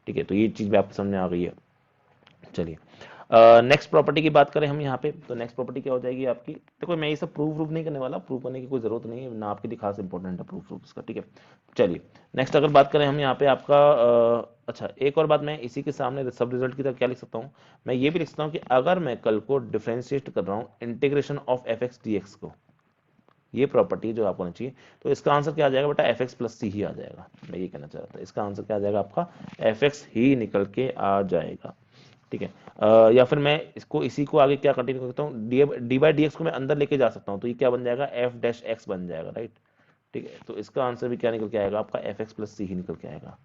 ठीक है। तो ये चीज भी आपके सामने आ गई है। चलिए नेक्स्ट प्रॉपर्टी की बात करें हम यहाँ पे, तो नेक्स्ट प्रॉपर्टी क्या हो जाएगी आपकी, देखो मैं ये सब प्रूफ नहीं करने वाला, प्रूफ करने की कोई जरूरत नहीं है ना, आपके लिए खास इंपॉर्टेंट है प्रूफ इसका, ठीक है। चलिए नेक्स्ट अगर बात करें हम यहाँ पे आपका अच्छा एक और बात, मैं इसी के सामने सब रिजल्ट की तरह क्या लिख सकता हूँ, मैं ये भी लिख सकता हूँ कि अगर मैं कल को डिफरेंशिएट कर रहा हूँ integration of f x d x को, ये प्रॉपर्टी जो आपको होनी चाहिए, तो इसका आंसर क्या आ जाएगा बेटा, एफ एक्स प्लस सी ही आ जाएगा। मैं ये कहना चाह रहा था, इसका आंसर क्या आ जाएगा आपका, एफ एक्स ही निकल के आ जाएगा, ठीक है। या फिर मैं इसको इसी को आगे क्या कंटिन्यू कर सकता हूँ, डी बाई डी एक्स को मैं अंदर लेके जा सकता हूँ, तो ये क्या बन जाएगा, एफ डैश एक्स बन जाएगा, राइट, ठीक है। तो इसका आंसर भी क्या निकल के आएगा आपका, एफ एक्स प्लस सी ही निकल के आएगा।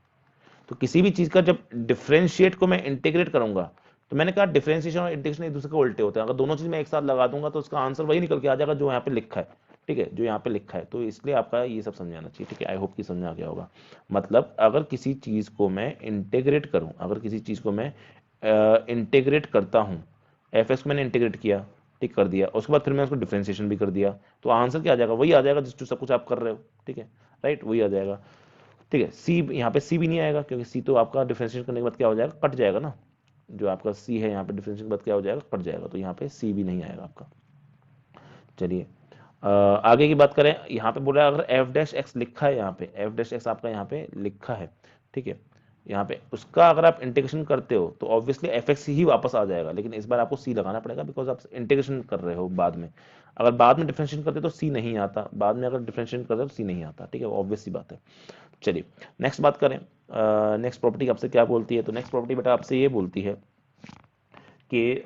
तो किसी भी चीज का जब डिफरेंशिएट को मैं इंटीग्रेट करूंगा, तो मैंने कहा डिफरेंशिएशन और इंटीग्रेशन एक दूसरे को उल्टे होते हैं, अगर दोनों चीज मैं एक साथ लगा दूंगा तो उसका आंसर वही निकल के आ जाएगा जो यहाँ पे लिखा है, ठीक है, जो यहाँ पे लिखा है। तो इसलिए आपका ये सब समझ आना चाहिए, ठीक है। आई होप कि समझ आ गया होगा। मतलब अगर किसी चीज को मैं इंटीग्रेट करूं, अगर किसी चीज को मैं इंटीग्रेट करता हूँ, एफ एक्स को मैंने इंटीग्रेट किया, ठीक कर दिया, उसके बाद फिर मैं उसको डिफरेंशिएशन भी कर दिया, तो आंसर क्या आ जाएगा, वही आ जाएगा जिस जो सब कुछ आप कर रहे हो, ठीक है, राइट, वही आ जाएगा, ठीक है। सी यहाँ पे सी भी नहीं आएगा, क्योंकि सी तो आपका डिफरेंशिएट करने के बाद क्या हो जाएगा, कट जाएगा ना, जो आपका सी है यहाँ पे डिफरेंशिएट के बाद क्या हो जाएगा, कट जाएगा, तो यहाँ पे सी भी नहीं आएगा आपका। चलिए आगे की बात करें, यहाँ पे बोल रहा है अगर एफ डैश एक्स लिखा है, यहाँ पे एफ डैश एक्स आपका यहाँ पे लिखा है, ठीक है, यहाँ पे उसका अगर आप इंटीग्रेशन करते हो तो ऑब्वियसली एफ एक्स ही वापस आ जाएगा, लेकिन इस बार आपको सी लगाना पड़ेगा, बिकॉज आप इंटीग्रेशन कर रहे हो बाद में। अगर बाद में डिफरेंशिएशन करते तो सी नहीं आता, बाद में अगर डिफरेंशिएशन करते तो सी नहीं आता, ठीक है, ऑब्वियस सी बात है। चलिए नेक्स्ट बात करें, नेक्स्ट प्रॉपर्टी आपसे क्या बोलती है, तो नेक्स्ट प्रॉपर्टी बेटा आपसे ये बोलती है कि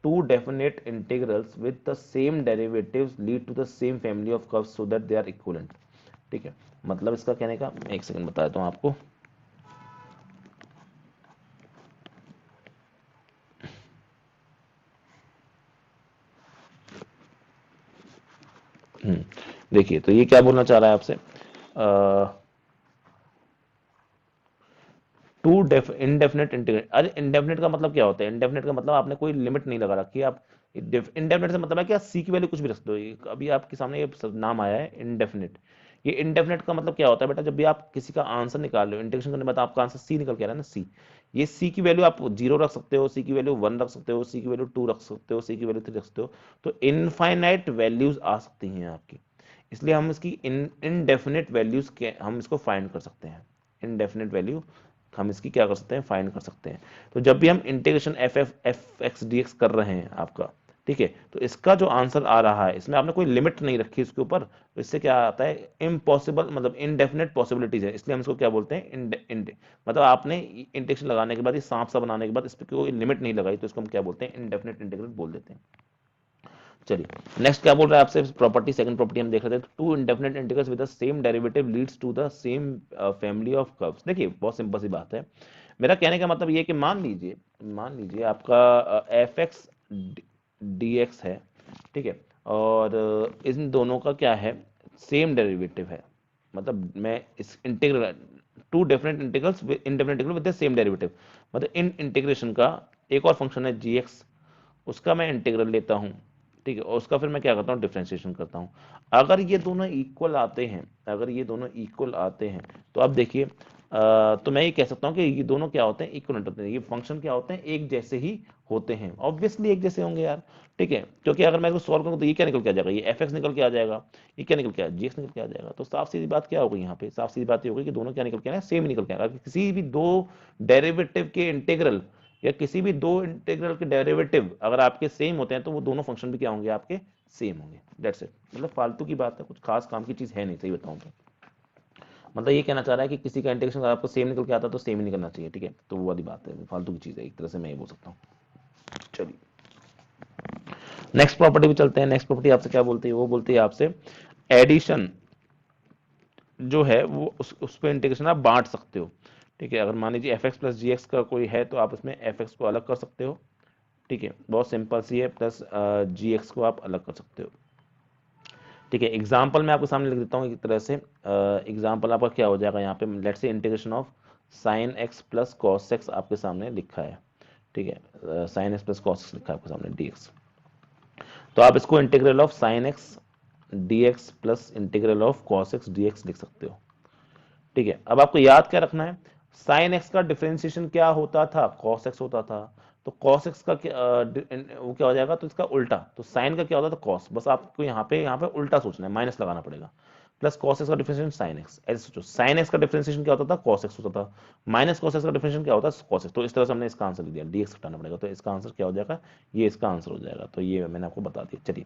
two definite integrals with the same derivatives lead to the same family of curves so that they are equivalent, ठीक है। मतलब इसका कहने का, मैं एक सेकंड बता देता हूँ आपको। देखिए तो ये क्या बोलना चाह रहा है आपसे, टू इनडेफिनेट इंटीग्रेट, अरे इनडेफिनेट का मतलब क्या होता है, इनडेफिनेट का मतलब आपने कोई लिमिट नहीं लगा रखी, आप इनडेफिनेट से मतलब है कि आप सी की वैल्यू कुछ भी रख दो, अभी आपके सामने ये नाम आया है इनडेफिनेट। ये इनडेफिनेट का मतलब क्या होता है बेटा, जब भी आप किसी का आंसर निकाल रहे हो इंटीग्रेशन करने के बाद आपका आंसर सी निकल के आ रहा है ना, सी, ये सी की वैल्यू आप जीरो रख सकते हो, सी की वैल्यू वन रख सकते हो, सी की वैल्यू टू रख सकते हो, सी की वैल्यू थ्री रख सकते हो, तो इनफाइनाइट वैल्यूज आ सकती हैं आपकी, इसलिए हम इसकी इनडेफिनेट वैल्यूज के हम इसको फाइंड कर सकते हैं, इनडेफिनेट वैल्यू हम इसकी क्या कर सकते हैं, फाइंड कर सकते हैं। तो जब भी हम integration F x d x कर रहे हैं आपका, ठीक है, तो इसका जो आंसर आ रहा है इसमें आपने कोई लिमिट नहीं रखी इसके ऊपर, तो इससे क्या आता है, इम्पॉसिबल, मतलब इनडेफिनेट पॉसिबिलिटीज है, इसलिए हम इसको क्या बोलते हैं, मतलब आपने इंटीग्रेशन लगाने के बाद, ये सांप सा बनाने के बाद इस पर कोई लिमिट नहीं लगाई, तो इसको हम क्या बोलते हैं, इनडेफिनेट इंटीग्रल बोल देते हैं। चलिए नेक्स्ट क्या बोल रहा है आपसे, प्रॉपर्टी, सेकंड प्रॉपर्टी हम देख रहे थे, two indefinite integrals with the same derivative leads to the same family of curves. देखिए बहुत सिंपल सी बात है, मेरा कहने का मतलब ये है कि मान लीजिए आपका एफ एक्स डी एक्स है, ठीक है, और इन दोनों का क्या है, सेम डेरिवेटिव है, मतलब मैं इस integral, two different integrals indefinite integral with the same derivative, मतलब इन इंटीग्रेशन का एक और फंक्शन है जी एक्स, उसका मैं इंटीग्रल लेता हूँ, ठीक है, और उसका फिर मैं क्या करता हूँ, डिफरेंशिएशन करता हूँ। अगर ये दोनों इक्वल आते हैं, अगर ये दोनों इक्वल आते हैं, तो अब देखिए तो मैं ये कह सकता हूँ कि ये दोनों क्या होते हैं, इक्वलेंट होते हैं, ये फंक्शन क्या होते हैं, एक जैसे ही होते हैं, ऑब्वियसली एक जैसे होंगे यार, ठीक है, क्योंकि अगर मैं इसको सॉल्व करूँ तो ये क्या निकल के आ जाएगा, ये एफ एक्स निकल के आ जाएगा, ये क्या निकल के आ जी एक्स निकल के आ जाएगा, तो साफ सीधी बात क्या होगी यहाँ पे, साफ सीधी बात ये होगी कि दोनों क्या निकल के आए, सेम निकल के आएगा, किसी भी दो डेरिवेटिव के इंटीग्रल या किसी भी दो इंटीग्रल के डेरिवेटिव अगर आपके सेम होते हैं तो वो दोनों फंक्शन भी क्या होंगे, आपके सेम होंगे। That's it. मतलब फालतू की बात है, कुछ खास काम की चीज है नहीं, सही बताऊं तो। मतलब ये कहना चाह रहा है कि किसी का इंटीग्रेशन अगर आपको सेम निकल के आता तो सेम ही निकलना चाहिए, ठीक है। तो वो वाली बात है, फालतू की चीज है एक तरह से, मैं ये बोल सकता हूँ। चलिए नेक्स्ट प्रॉपर्टी भी चलते हैं। नेक्स्ट प्रॉपर्टी आपसे क्या बोलती है, वो बोलती है आपसे एडिशन जो है वो उस पर इंटीग्रेशन आप बांट सकते हो, ठीक है। अगर मान लीजिए एफ एक्स प्लस जी एक्स का कोई है तो आप उसमें एफ एक्स को अलग कर सकते हो, ठीक है, बहुत सिंपल सी है, प्लस जी एक्स को आप अलग कर सकते हो, ठीक है। एग्जाम्पल मैं आपके सामने लिख देता हूँ एक तरह से। एग्जाम्पल आपका क्या हो जाएगा यहाँ पे, लेट से integration of sine x plus cos x आपके सामने लिखा है, ठीक है। Sine x plus cos x लिखा है आपके सामने डी एक्स। तो आप इसको integral of sine x d x plus integral of cos x d x लिख सकते हो, ठीक है। अब आपको याद क्या रखना है, साइन एक्स का डिफरेंशिएशन क्या होता था, कॉस एक्स होता था। तो कॉस एक्स का वो क्या हो जाएगा, तो इसका उल्टा, तो साइन का क्या होता था, कॉस। बस आपको यहाँ पे उल्टा सोचना है, माइनस लगाना पड़ेगा। प्लस कॉस एक्स का डिफरेंशिएशन साइन एक्स, ऐसे सोचो, साइन एक्स का डिफरेंशिएशन क्या होता था, कॉस एक्स होता था, माइनस कॉस एक्स का डिफरेंशिएशन क्या होता है, कॉस एक्स। तो इस तरह से हमने इसका आंसर लिख दिया, डी एक्स हटाना पड़ेगा, तो इसका आंसर क्या हो जाएगा, ये इसका आंसर हो जाएगा। तो ये मैंने आपको बता दिया। चलिए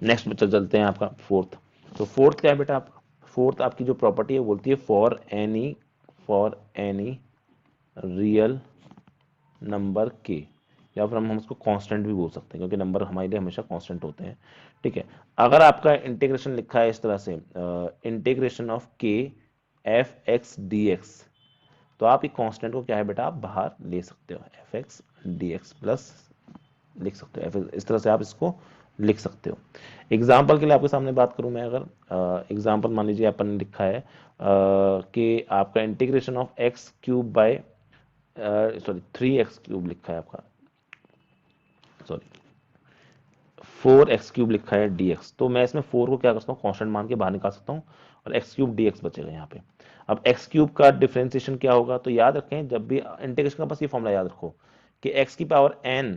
नेक्स्ट बच्चा चलते हैं आपका फोर्थ। तो फोर्थ क्या है बेटा आपका, फोर्थ आपकी जो प्रॉपर्टी है वो बोलती है फॉर एनी रियल नंबर के, या फिर हम उसको कांस्टेंट भी बोल सकते हैं क्योंकि नंबर हमारे लिए हमेशा कांस्टेंट होते हैं, ठीक है। अगर आपका इंटीग्रेशन लिखा है इस तरह से, इंटीग्रेशन ऑफ के एफ एक्स डी एक्स, तो आप एक कांस्टेंट को क्या है बेटा, आप बाहर ले सकते हो, F x d x plus लिख सकते हो, इस तरह से आप इसको लिख सकते हो। एग्जाम्पल के लिए आपके सामने बात करूं मैं, अगर एग्जाम्पल मान लीजिए अपन ने लिखा है कि आपका integration of x cube by sorry 3x³ लिखा है आपका, सॉरी 4x³ लिखा है dx। तो मैं इसमें 4 को क्या कर सकता हूँ, कांस्टेंट मान के बाहर निकाल सकता हूँ और x³ dx बचेगा यहाँ पे। अब x³ का डिफरेंशिएशन क्या होगा, तो याद रखें जब भी इंटीग्रेशन का बस ये फॉर्मूला याद रखो कि x की power n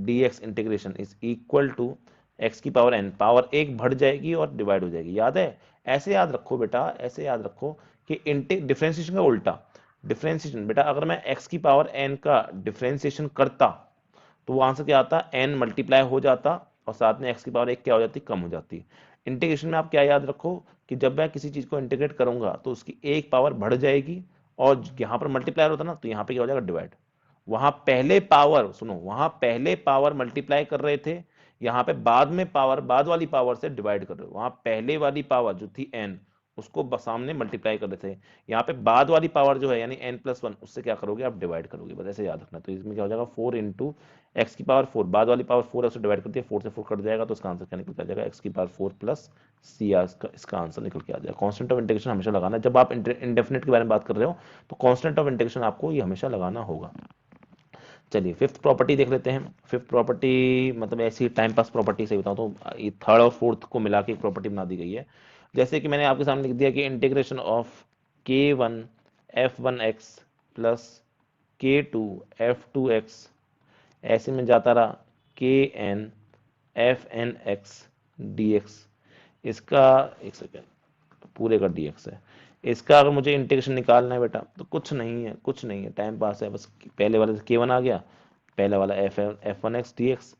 dx integration is equal to x की पावर n, पावर 1 बढ़ जाएगी और डिवाइड हो जाएगी, याद है। ऐसे याद रखो बेटा, ऐसे याद रखो कि डिफरेंशिएशन का उल्टा, डिफरेंशिएशन बेटा अगर मैं x की पावर n का डिफरेंशिएशन करता तो वो आंसर क्या आता, n मल्टीप्लाई हो जाता और साथ में x की पावर 1 क्या हो जाती, कम हो जाती। इंटीग्रेशन में आप क्या याद रखो कि जब मैं किसी चीज को इंटीग्रेट करूंगा तो उसकी एक पावर बढ़ जाएगी और यहां पर मल्टीप्लाई होता ना तो यहां पे क्या हो जाएगा, डिवाइड। वहां पहले पावर, सुनो, वहां पहले पावर मल्टीप्लाई कर रहे थे, यहां पे बाद में पावर, बाद वाली पावर से डिवाइड कर रहे हो। वहां पहले वाली पावर जो थी n, उसको सामने मल्टीप्लाई कर रहे थे, यहाँ पे बाद वाली पावर जो है यानी n+1, उससे क्या करोगे, आप डिवाइड करोगे, बस ऐसे याद रखना। तो इसमें क्या हो जाएगा, 4 इंटू एक्स की पावर 4, बाद वाली पावर 4 से डिवाइड करती है, 4 से 4 कट जाएगा, तो इसका आंसर क्या निकल के आ जाएगा, एक्स की पावर 4 प्लस सी, इसका आंसर निकल के आ जाएगा। कांस्टेंट ऑफ इंटीग्रेशन हमेशा लगाना है जब आप इंडेफिनिट के बारे में बात कर रहे हो, तो कांस्टेंट ऑफ इंटीग्रेशन आपको ये हमेशा लगाना होगा। चलिए फिफ्थ प्रॉपर्टी देख लेते हैं। फिफ्थ प्रॉपर्टी मतलब ऐसी टाइम पास प्रॉपर्टी से बताऊं तो ये थर्ड और फोर्थ को मिला के एक प्रॉपर्टी बना दी गई है। जैसे कि मैंने आपके सामने लिख दिया कि integration of k1 f1x plus k2 f2x, ऐसे में जाता रहा kn fnx dx। इसका एक सेकेंड, पूरे का dx है। इसका अगर मुझे इंटीग्रेशन निकालना है बेटा तो कुछ नहीं है, कुछ नहीं है, टाइम पास है बस। पहले वाले से k1 आ गया, पहला वाला f1x dx,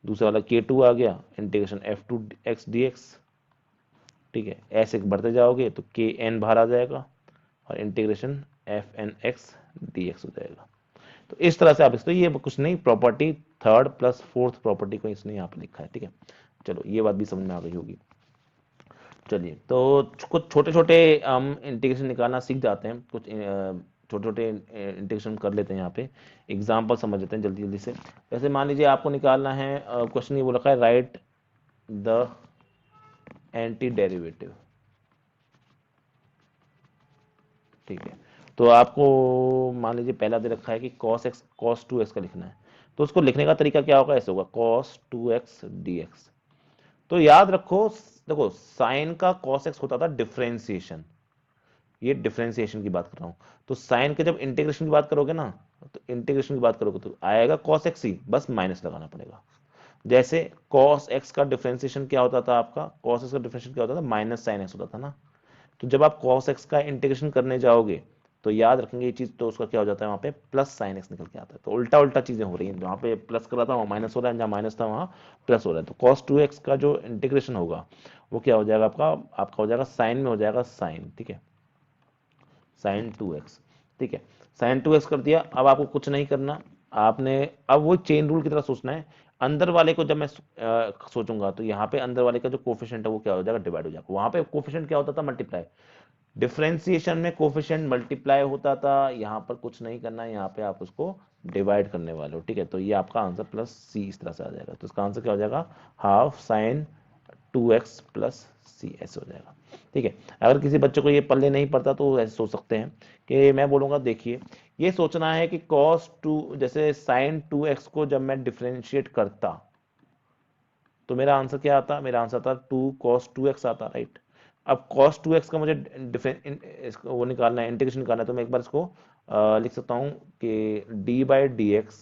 दूसरा वाला k2 आ गया, इंटीग्रेशन f2x dx, ठीक है। ऐसे बढ़ते जाओगे तो kn बाहर आ जाएगा और इंटीग्रेशन fnx dx हो जाएगा। तो इस तरह से आप इसको, ये कुछ नहीं, property third plus fourth property को इसने यहाँ पे लिखा है, ठीक है। चलो ये बात भी समझ में आ गई होगी। चलिए तो कुछ छोटे छोटे हम इंटीग्रेशन निकालना सीख जाते हैं, कुछ छोटे छोटे इंटीग्रेशन कर लेते हैं यहाँ पे। एग्जाम्पल समझ लेते हैं जल्दी जल्दी से। जैसे मान लीजिए आपको निकालना है, क्वेश्चन ये बोल रखा है राइट द एंटी डेरिवेटिव, ठीक है। तो आपको मान लीजिए पहला दे रखा है कि cos x cos 2x का लिखना है, तो उसको लिखने का तरीका क्या होगा, ऐसे होगा cos 2x dx। तो याद रखो, देखो साइन का cos x होता था डिफरेंशिएशन, ये डिफरेंशिएशन की बात कर रहा हूं। तो साइन के जब इंटीग्रेशन की बात करोगे ना, तो इंटीग्रेशन की बात करोगे तो आएगा cos x ही, बस माइनस लगाना पड़ेगा। जैसे cos x का डिफरेंशिएशन क्या होता था आपका, cos x का डिफरेंशिएशन क्या होता था, माइनस साइन x होता था ना। तो जब आप cos x का इंटीग्रेशन करने जाओगे तो याद रखेंगे ये चीज, तो उसका क्या हो जाता है वहाँ पे प्लस साइन एक्स निकल के आता है। तो उल्टा उल्टा चीजें हो रही हैं, जहाँ पे प्लस कर रहा था वहाँ माइनस हो रहा है, जहाँ माइनस था वहाँ प्लस हो रहा है। तो cos 2x का जो इंटीग्रेशन होगा वो क्या हो जाएगा आपका, हो जाएगा साइन में हो जाएगा साइन, ठीक है, साइन 2x, ठीक है, साइन 2x कर दिया। अब आपको कुछ नहीं करना, आपने अब वो चेन रूल की तरह सोचना है। अंदर वाले को जब मैं सोचूंगा तो यहाँ पे अंदर वाले का जो कोफिशिएंट है वो क्या हो जाएगा, डिवाइड हो जाएगा। वहां पे कोफिशिएंट क्या होता था, मल्टीप्लाई। डिफरेंशिएशन में कोफिशिएंट मल्टीप्लाई होता था, यहाँ पर कुछ नहीं करना है, यहाँ पे आप उसको डिवाइड करने वाले हो, ठीक है। तो ये आपका आंसर प्लस सी इस तरह से आ जाएगा। तो इसका आंसर क्या हो जाएगा, हाफ साइन 2x प्लस सी, ऐसे हो जाएगा, ठीक है। अगर किसी बच्चे को ये पल्ले नहीं पड़ता तो ऐसे सोच सकते हैं कि मैं बोलूंगा, देखिए ये सोचना है कि cos 2 जैसे sin 2x को जब मैं डिफरेंशिएट करता तो मेरा आंसर क्या आता, मेरा आंसर आता 2 cos 2x आता, राइट। अब cos 2x का मुझे इसको वो निकालना है, इंटीग्रेशन निकालना है, तो मैं एक बार इसको लिख सकता हूँ कि d by d x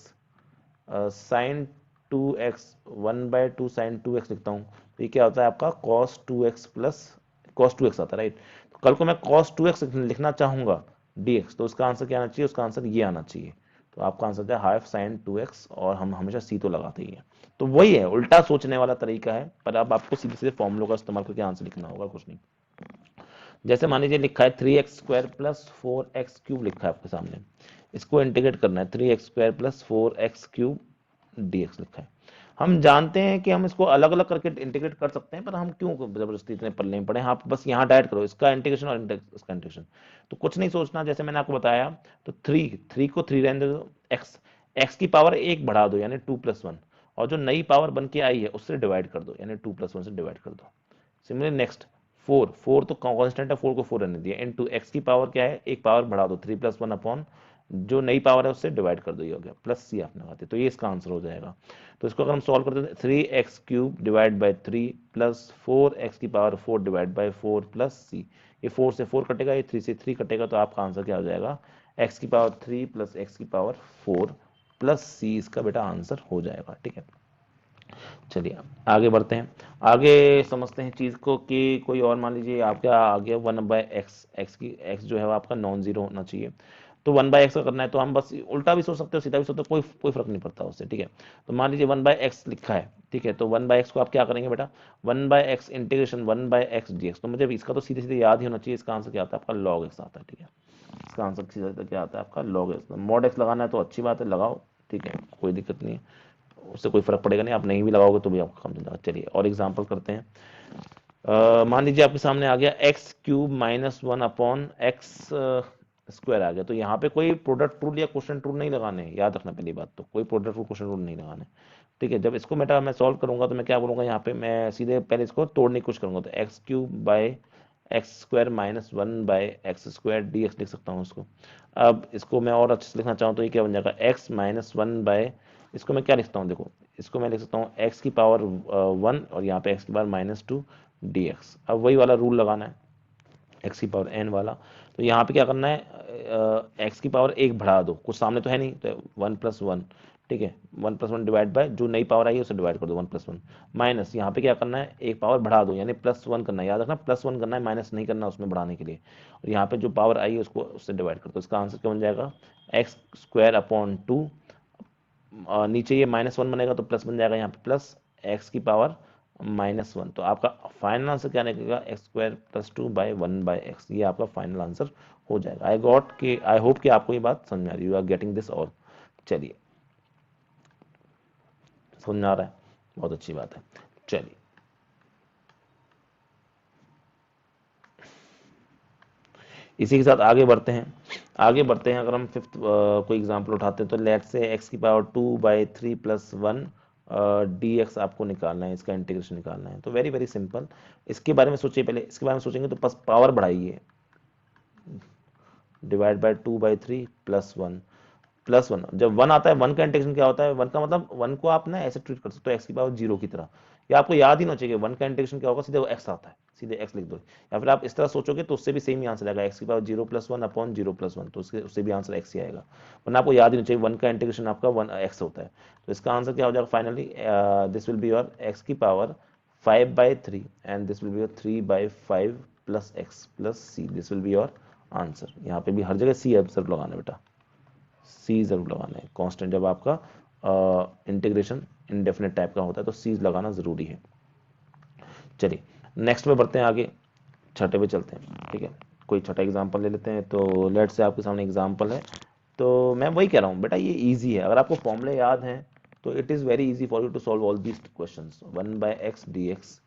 sine 2x 1/2 sine 2x लिखता हूँ। तो ये क्या होता है आपका cos 2x plus cos 2x आता है, राइट। तो कल को मैं cos 2x लिखना चाहूंगा dx, तो उसका आंसर क्या आना चाहिए, उसका आंसर ये आना चाहिए। तो आपका आंसर है हाफ साइन 2x, और हम हमेशा सी तो लगाते ही हैं। तो वही है, उल्टा सोचने वाला तरीका है, पर अब आपको सीधे सीधे फॉर्मूलों का इस्तेमाल करके आंसर लिखना होगा, कुछ नहीं। जैसे मान लीजिए लिखा है 3x² प्लस 4x³ लिखा है आपके सामने, इसको इंटीग्रेट करना है, 3x² प्लस 4x³ dx लिखा है। हम जानते हैं कि हम इसको अलग अलग करके इंटीग्रेट कर सकते हैं, पर हम क्यों जबरदस्ती इतने पल्ले में पड़े, आप बस यहाँ डायरेक्ट करो इसका इंटीग्रेशन और इसका इंटीग्रेशन। तो कुछ नहीं सोचना, जैसे मैंने आपको बताया, तो 3 को 3 रहने दो, एक्स की पावर 1 बढ़ा दो यानी 2+1, और जो नई पावर बन के आई है उससे डिवाइड कर दो यानी 2+1 से डिवाइड कर दो। सिमिलरली नेक्स्ट 4 तो कांस्टेंट है, 4 को 4 रहने दिया, इनटू एक्स की पावर क्या है, एक पावर बढ़ा दो 3+1 अपॉन जो नई पावर है उससे डिवाइड कर दो, ये हो गया प्लस सी आपने लगाते, तो ये इसका आंसर हो जाएगा। तो इसको अगर हम सॉल्व करते हैं 3x³ divide by 3 plus 4x की पावर 4 डिवाइड बाई 4 प्लस सी, ये 4 से 4 कटेगा, ये 3 से 3 कटेगा, तो आपका आंसर क्या हो जाएगा, x की पावर 3 प्लस x की पावर 4 प्लस सी, इसका बेटा आंसर हो जाएगा, ठीक है। चलिए आगे बढ़ते हैं, आगे समझते हैं चीज को कि कोई और मान लीजिए आपका आ गया 1/x, x जो है वो आपका नॉन जीरो होना चाहिए। तो 1/x का करना है तो हम बस उल्टा भी सोच सकते हो, सीधा भी सोच सकते हो, कोई फर्क नहीं पड़ता उससे, ठीक है। तो मान लीजिए 1/x लिखा है, ठीक है, तो 1/x को आप क्या करेंगे बेटा, 1/x इंटीग्रेशन 1/x dx, तो मुझे इसका तो सीधे सीधे याद ही होना चाहिए, इसका आंसर क्या आता है आपका log x आता है, ठीक है। इसका आंसर सीधा क्या आता है आपका log x, mod x लगाना है तो अच्छी बात है, लगाओ, ठीक है, कोई दिक्कत नहीं है, उससे कोई फर्क पड़ेगा नहीं, आप नहीं भी लगाओगे तो भी आपका काम चल जाएगा। चलिए और एग्जांपल करते हैं। मान लीजिए आपके सामने आ गया x³ -1 अपॉन x स्क्वायर आ गया। तो यहाँ पे कोई प्रोडक्ट रूल या क्वेश्चन रूल नहीं लगाने, याद रखना पहली बात, तो कोई प्रोडक्ट रूल क्वेश्चन रूल नहीं लगाने, ठीक है। जब इसको मैं सॉल्व करूंगा तो मैं क्या बोलूंगा, यहाँ पे मैं सीधे पहले इसको तोड़ने की कोशिश करूंगा, तो x³ by x² -1/x² dx लिख सकता हूँ उसको। अब इसको मैं और अच्छे से लिखना चाहूँ तो ये क्या बन जाएगा, x -1 बाय, इसको मैं क्या लिखता हूँ, देखो इसको मैं लिख सकता हूँ x की पावर 1 और यहाँ पे x की पावर -2 dx। अब वही वाला रूल लगाना है, x की पावर n वाला। तो यहाँ पे क्या करना है, x की पावर 1 बढ़ा दो, कुछ सामने तो है नहीं, तो 1+1, ठीक है, 1+1 डिवाइड बाय जो नई पावर आई है उसे डिवाइड कर दो 1+1, माइनस यहाँ पे क्या करना है, एक पावर बढ़ा दो यानी +1 करना है, याद रखना +1 करना है, माइनस नहीं करना उसमें बढ़ाने के लिए, और यहाँ पे जो पावर आई है उसको उससे डिवाइड कर दो। इसका आंसर क्या बन जाएगा, x² अपॉन 2, नीचे ये -1 बनेगा तो प्लस बन जाएगा, यहाँ पे प्लस x की पावर -1। तो आपका फाइनल आंसर क्या निकलेगा, x² + 2 बाई 1/x, ये आपका फाइनल आंसर हो जाएगा। आई होप कि आपको ये बात समझ में आ रही है, you are getting this all. चलिए समझ में आ रहा है, बहुत अच्छी बात है। चलिए इसी के साथ आगे बढ़ते हैं, अगर हम फिफ्थ कोई एग्जांपल उठाते हैं, तो लेट से x की पावर 2/3 + 1 dx आपको निकालना है, इसका इंटीग्रेशन निकालना है। तो वेरी वेरी सिंपल, इसके बारे में सोचिए, पहले इसके बारे में सोचेंगे तो बस पावर बढ़ाइए, डिवाइड बाय 2/3 + 1, जब 1 आता है, 1 का इंटीग्रेशन क्या होता है, 1 का मतलब 1 को आप ना ऐसे ट्रीट कर सकते हो x की पावर 0 की तरह, या आपको याद ही ना चाहिए 1 का इंटीग्रेशन क्या होगा, सीधे वो x आता है, सीधे x लिख दो। या फिर आप इस तरह सोचोगे तो उससे भी सेम ही आंसर आएगा, x की पावर 0+1 अपॉन 0+1, तो उससे भी आंसर x ही आएगा, वरना आपको याद ही नहीं चाहिए 1 का इंटीग्रेशन आपका 1x होता है। तो इसका आंसर क्या हो जाएगा finally, this will be your x की power 5/3 and this will be your 3/5 + x + c, this will be your answer. यहाँ पे भी हर जगह सी जरूर लगाना है बेटा, सी जरूर लगाना है। कांस्टेंट जब आपका इंटीग्रेशन इनडेफिनेट टाइप का होता है तो सी लगाना जरूरी है। चलिए नेक्स्ट पे बढ़ते हैं आगे, छठे पे चलते हैं, ठीक है। कोई छठा एग्जाम्पल ले लेते हैं। तो लेट से आपके सामने एग्जाम्पल है, तो मैं वही कह रहा हूँ बेटा ये इजी है, अगर आपको फॉर्मूले याद हैं तो it is very easy for you to solve all these questions. 1/x dx,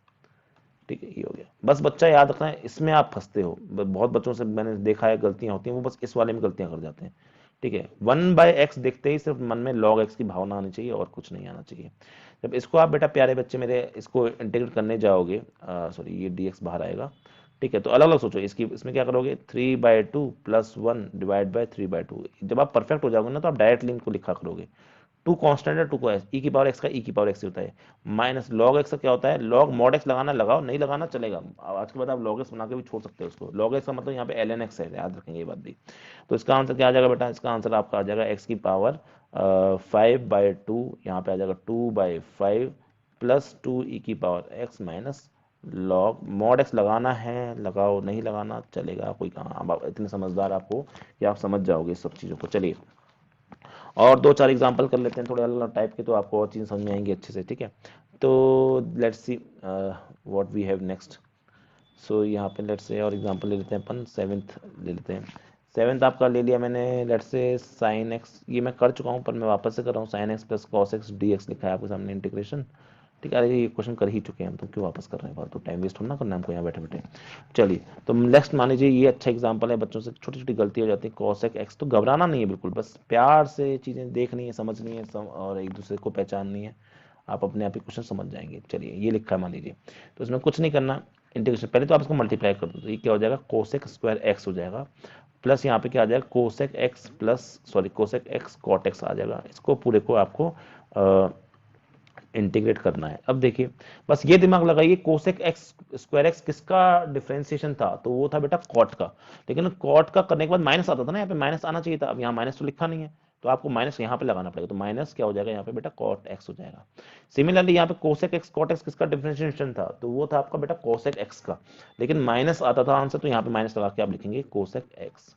ठीक है, ये हो गया। बस बच्चा याद रखना है, इसमें आप फंसते हो, बहुत बच्चों से मैंने देखा है गलतियां होती हैं, वो बस इस वाले में गलतियां कर जाते हैं, ठीक है। 1/x देखते ही सिर्फ मन में log x की भावना आनी चाहिए और कुछ नहीं आना चाहिए। जब इसको आप बेटा प्यारे बच्चे मेरे इसको इंटीग्रेट करने जाओगे, सॉरी ये dx बाहर आएगा, ठीक है। तो अलग अलग सोचो, इसकी इसमें क्या करोगे, 3/2 + 1 डिवाइड बाई 3/2। जब आप परफेक्ट हो जाओगे ना तो आप डायरेक्ट लिंक को लिखा करोगे। टू कांस्टेंट है, टू को ई की पावर एक्स का ई की पावर एक्स होता है, माइनस लॉग एक्स का क्या होता है, लॉग मॉड एक्स लगाना लगाओ, नहीं लगाना चलेगा। आज के बाद आप लॉग एक्स बना के भी छोड़ सकते हो उसको। लॉग एक्स का मतलब यहाँ पे एल एन एक्स है, याद रखेंगे ये बात भी। तो इसका आंसर क्या आ जाएगा बेटा, इसका आंसर आपका आ जाएगा एक्स की पावर 5/2, यहाँ पे आ जाएगा 2/5 प्लस 2 ई की power x minus log mod x. लगाना है लगाओ, नहीं लगाना चलेगा, कोई कहाँ, अब आप इतने समझदार आपको कि आप समझ जाओगे इस सब चीज़ों को। चलिए और दो चार एग्जांपल कर लेते हैं थोड़े अलग अलग टाइप के, तो आपको और चीज़ समझ में आएंगी अच्छे से, ठीक है। तो let's see what we have next. So यहाँ पे लेट्स से और एग्जांपल ले लेते हैं अपन, सेवन्थ ले लेते हैं। सेवन्थ आपका ले लिया मैंने, लेट्स से साइन एक्स, ये मैं कर चुका हूँ पर मैं वापस से कर रहा हूँ। Sine x plus cos x d x लिखा है आपके सामने इंटीग्रेशन, ठीक है। अरे ये क्वेश्चन कर ही चुके हैं हम, तो क्यों वापस कर रहे हैं, फालतू टाइम वेस्ट थोड़ा ना करना है हमको यहाँ बैठे बैठे। चलिए तो नेक्स्ट मान लीजिए, ये अच्छा एग्जांपल है, बच्चों से छोटी छोटी गलती हो जाती है। कॉसेक एक्स, तो घबराना नहीं है बिल्कुल, बस प्यार से चीज़ें देखनी है, समझनी है, और एक दूसरे को पहचाननी है, आप अपने आप ही क्वेश्चन समझ जाएंगे। चलिए ये लिखा है मान लीजिए, तो इसमें कुछ नहीं करना, इंटीग्रेशन पहले तो आप इसको मल्टीप्लाई कर दो, तो ये क्या हो जाएगा, कोसेक स्क्वायर एक्स हो जाएगा, प्लस यहाँ पे क्या आ जाएगा, cosec x plus sorry cosec x cot x आ जाएगा। इसको पूरे को आपको इंटीग्रेट करना है। अब देखिए बस ये दिमाग लगाइए, कोसेक एक्स स्क्वायर एक्स किसका डिफरेंशिएशन था, तो वो था बेटा कॉट का। लेकिन कॉट का करने के बाद माइनस आता था ना, यहाँ पे माइनस आना चाहिए था, अब यहाँ माइनस तो लिखा नहीं है, तो आपको माइनस यहाँ पे लगाना पड़ेगा, तो माइनस क्या हो जाएगा यहाँ पे बेटा, कॉट एक्स हो जाएगा। सिमिलरली यहाँ पे कोसेक एक्स कॉट एक्स किसका डिफरेंशिएशन था, तो वो था आपका बेटा कोसेक एक्स का, लेकिन माइनस आता था आंसर, तो यहाँ पे माइनस लगा के आप लिखेंगे कोसेक एक्स,